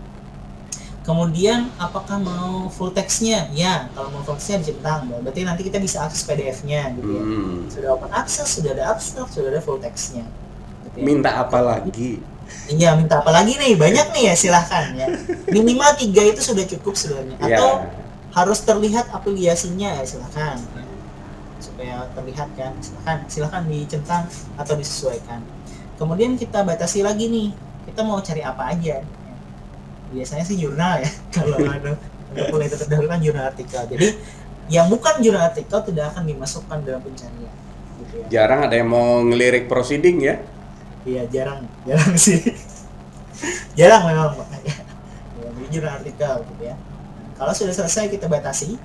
Kemudian apakah mau full text-nya? Ya, kalau mau full text-nya dicentang, berarti nanti kita bisa akses PDF-nya gitu ya. Sudah open access, sudah ada abstrak, sudah ada full text-nya. Gitu ya. Minta apa lagi? Iya, minta apa lagi nih? Banyak nih ya, silahkan ya. Minimal 3 itu sudah cukup sebenarnya. Atau harus terlihat afiliasinya ya, silahkan ya. Supaya terlihat kan, silahkan dicentang atau disesuaikan. Kemudian kita batasi lagi nih, kita mau cari apa aja. Biasanya sih jurnal ya, kalau ada kuliah terdahulu kan jurnal artikel. Jadi yang bukan jurnal artikel tidak akan dimasukkan dalam pencarian. Gitu ya. Jarang ada yang mau ngelirik proceeding ya? Iya, jarang sih. Jarang memang Pak. Ya, jurnal artikel gitu ya. Kalau sudah selesai kita batasi,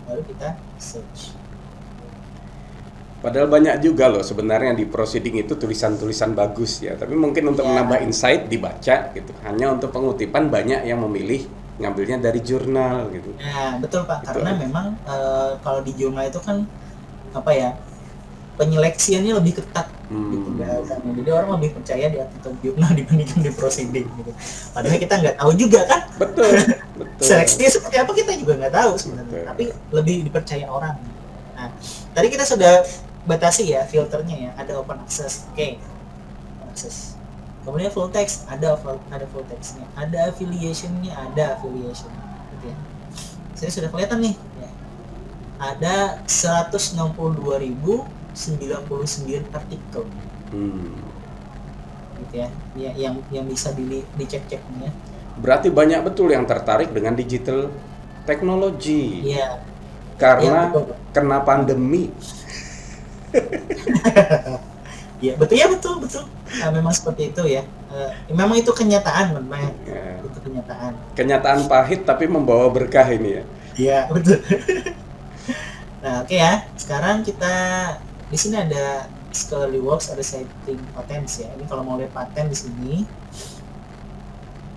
baru kita search. Padahal banyak juga loh sebenarnya di proceeding itu tulisan-tulisan bagus ya, tapi mungkin untuk Ya. menambah insight dibaca gitu. Hanya untuk pengutipan banyak yang memilih ngambilnya dari jurnal gitu. Nah, betul Pak, Gitu. karena memang kalau di jurnal itu kan apa ya, penyeleksiannya lebih ketat gitu bahasannya. Jadi orang lebih percaya di artikel jurnal dibandingkan di proceeding gitu. Padahal kita nggak tahu juga kan Betul, betul. seleksinya seperti apa, kita juga nggak tahu sebenarnya. Betul. Tapi lebih dipercaya orang. Nah, tadi kita sudah batasi ya filternya ya, ada open access, oke, open access. Kemudian full text, ada full textnya, ada affiliationnya, ada affiliation, gitu ya. Saya sudah kelihatan nih, ya. Ada 162.099 artikel, gitu ya, yang bisa dicek-cek nih ya. Berarti banyak betul yang tertarik dengan digital teknologi. Iya, Karena betul. kena pandemi. Iya, betul. Nah, memang seperti itu ya. Memang itu kenyataan, memang Ya. itu kenyataan. Kenyataan pahit tapi membawa berkah ini ya. Iya, betul. Nah, oke ya. Sekarang kita di sini ada scholarly works, ada citing patents ya. Ini kalau mau lihat paten di sini,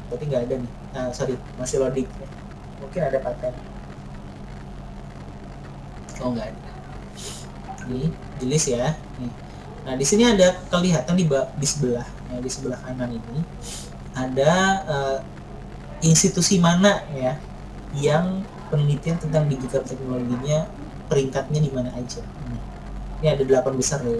berarti nggak ada nih. Sorry, masih loading. Ya. Mungkin ada paten. Oh, nggak ada. Nih, di list ya. Nih. Nah, di sini ada kelihatan di sebelah, ya, di sebelah kanan ini ada institusi mana ya yang penelitian tentang digital teknologinya peringkatnya di mana aja. Ini ada 8 besar loh.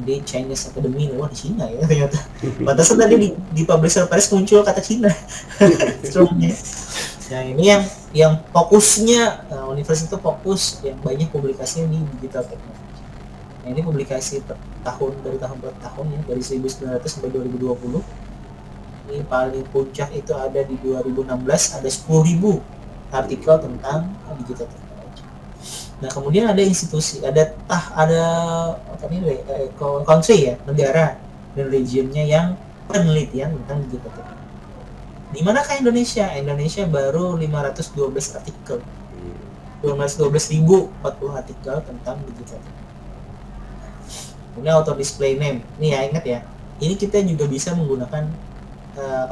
Jadi Chinese Academy, wah di Cina ya ternyata. Pantesan tadi di publisher Paris muncul kata Cina. Strongnya. Nah, ini yang fokusnya universitas itu fokus yang banyak publikasinya di digital teknologi. Nah, ini publikasi per tahun, dari tahun per tahun ya, dari 1900 sampai 2020. Ini paling puncak itu ada di 2016, ada 10.000 artikel tentang digital teknologi. Nah, kemudian ada institusi, ada country ya, negara dan regionnya yang penelitian tentang digital teknologi. Di manakah Indonesia? Indonesia baru 512 artikel. 12.040 artikel tentang digital teknologi. Kemudian author display name. Ini ya, ingat ya. Ini kita juga bisa menggunakan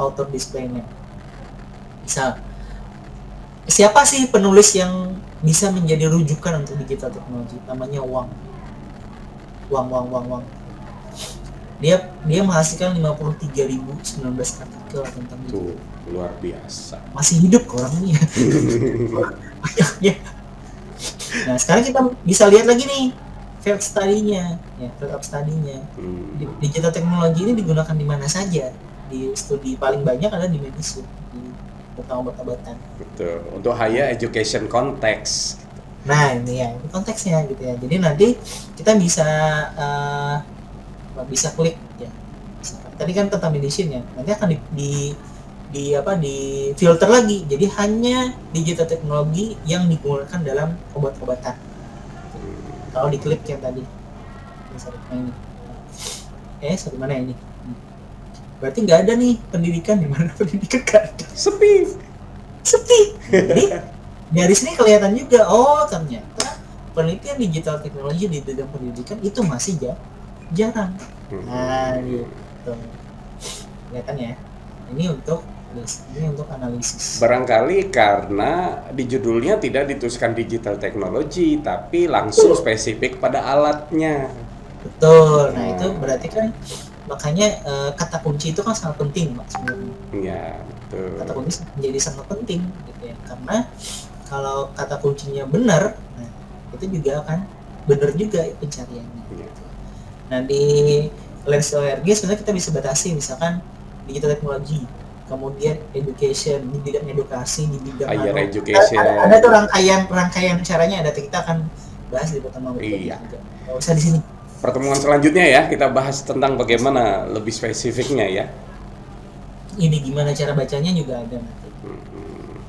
author display name. Misal, siapa sih penulis yang bisa menjadi rujukan untuk digital teknologi? Namanya Wang. Dia menghasilkan 53.019 artikel tentang Tuh, luar biasa. masih hidup orangnya. Banyaknya. Nah, sekarang kita bisa lihat lagi nih field study-nya, ya, field of study-nya. Digital teknologi ini digunakan di mana saja. Di studi paling banyak ada di medicine, di tentang obat-obatan. Betul. Untuk higher education context. Nah, ini ya, ini konteksnya gitu ya. Jadi nanti kita bisa klik ya. Tadi kan tentang medicine ya. Nanti akan di filter lagi. Jadi hanya digital teknologi yang digunakan dalam obat-obatan. Kalau diklik yang tadi, ini. Mana ini? Berarti nggak ada nih pendidikan, di mana pendidikan nggak ada. Sepi. Jadi dari sini kelihatan juga, oh ternyata penelitian digital teknologi di bidang pendidikan itu masih jarang. Nah, gitu. Kelihatan ya. Ini untuk analisis. Barangkali karena di judulnya tidak dituliskan digital teknologi, tapi langsung spesifik pada alatnya. Betul. Nah, itu berarti kan makanya kata kunci itu kan sangat penting, Pak, sebenarnya. Iya, betul. Kata kunci menjadi sangat penting gitu ya. Karena kalau kata kuncinya benar, nah, itu juga akan benar juga pencariannya. Iya. Nah, di Lens ORG sebenarnya kita bisa batasi, misalkan digital teknologi, kemudian education, di bidang edukasi, di bidang Higher education. ada tuh rangkaian caranya, ada, kita akan bahas di pertemuan berikutnya. Iya. Nggak usah di sini. Pertemuan selanjutnya ya, kita bahas tentang bagaimana lebih spesifiknya ya. Ini gimana cara bacanya juga ada nanti.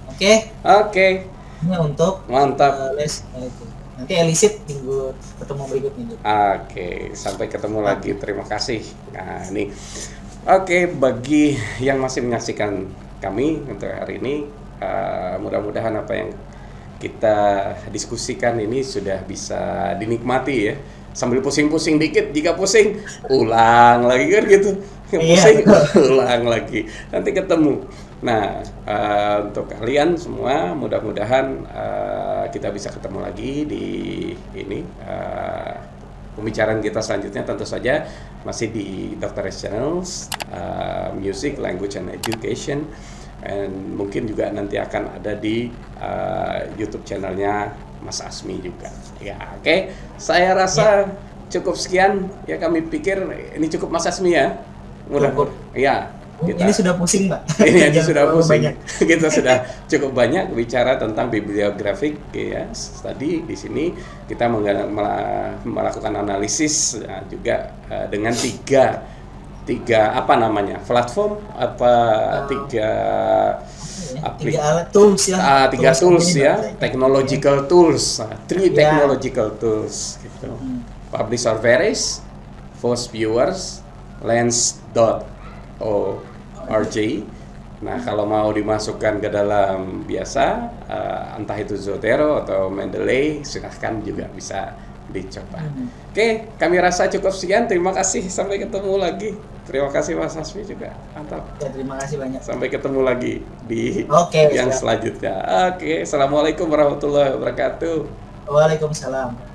Oke. Oke, Ini untuk mantap. les itu. Nanti elicit minggu pertemuan berikutnya. Oke, sampai ketemu lagi. Terima kasih. Nah, ini. Oke, bagi yang masih menyaksikan kami untuk hari ini, mudah-mudahan apa yang kita diskusikan ini sudah bisa dinikmati ya. Sambil pusing-pusing dikit, jika pusing ulang lagi kan gitu. Pusing ulang lagi. Nanti ketemu. Nah, untuk kalian semua mudah-mudahan kita bisa ketemu lagi di ini pembicaraan kita selanjutnya, tentu saja masih di Dr. S Channels, Music, Language and Education, and mungkin juga nanti akan ada di YouTube channelnya Mas Asmi juga. Ya, oke. Saya rasa cukup sekian ya, kami pikir ini cukup Mas Asmi ya. Cukup. Ya. Ini sudah pusing, Pak. Ini aja sudah pusing. Banyak. Kita sudah cukup banyak bicara tentang bibliografik ya. Tadi di sini kita melakukan analisis juga dengan tiga apa namanya? Platform apa tiga alat tools ya. Tiga tools ya, technological tools. Three technological tools gitu. Publisher Veris, Force Viewers, Lens.org. Nah, kalau mau dimasukkan ke dalam biasa, entah itu Zotero atau Mendeley, silahkan juga bisa dicoba. Oke, kami rasa cukup sekian. Terima kasih. Sampai ketemu lagi. Terima kasih Mas Asmi juga. Mantap. Ya, terima kasih banyak. Sampai ketemu lagi di Oke, yang selanjutnya. Oke, assalamualaikum warahmatullahi wabarakatuh. Waalaikumsalam.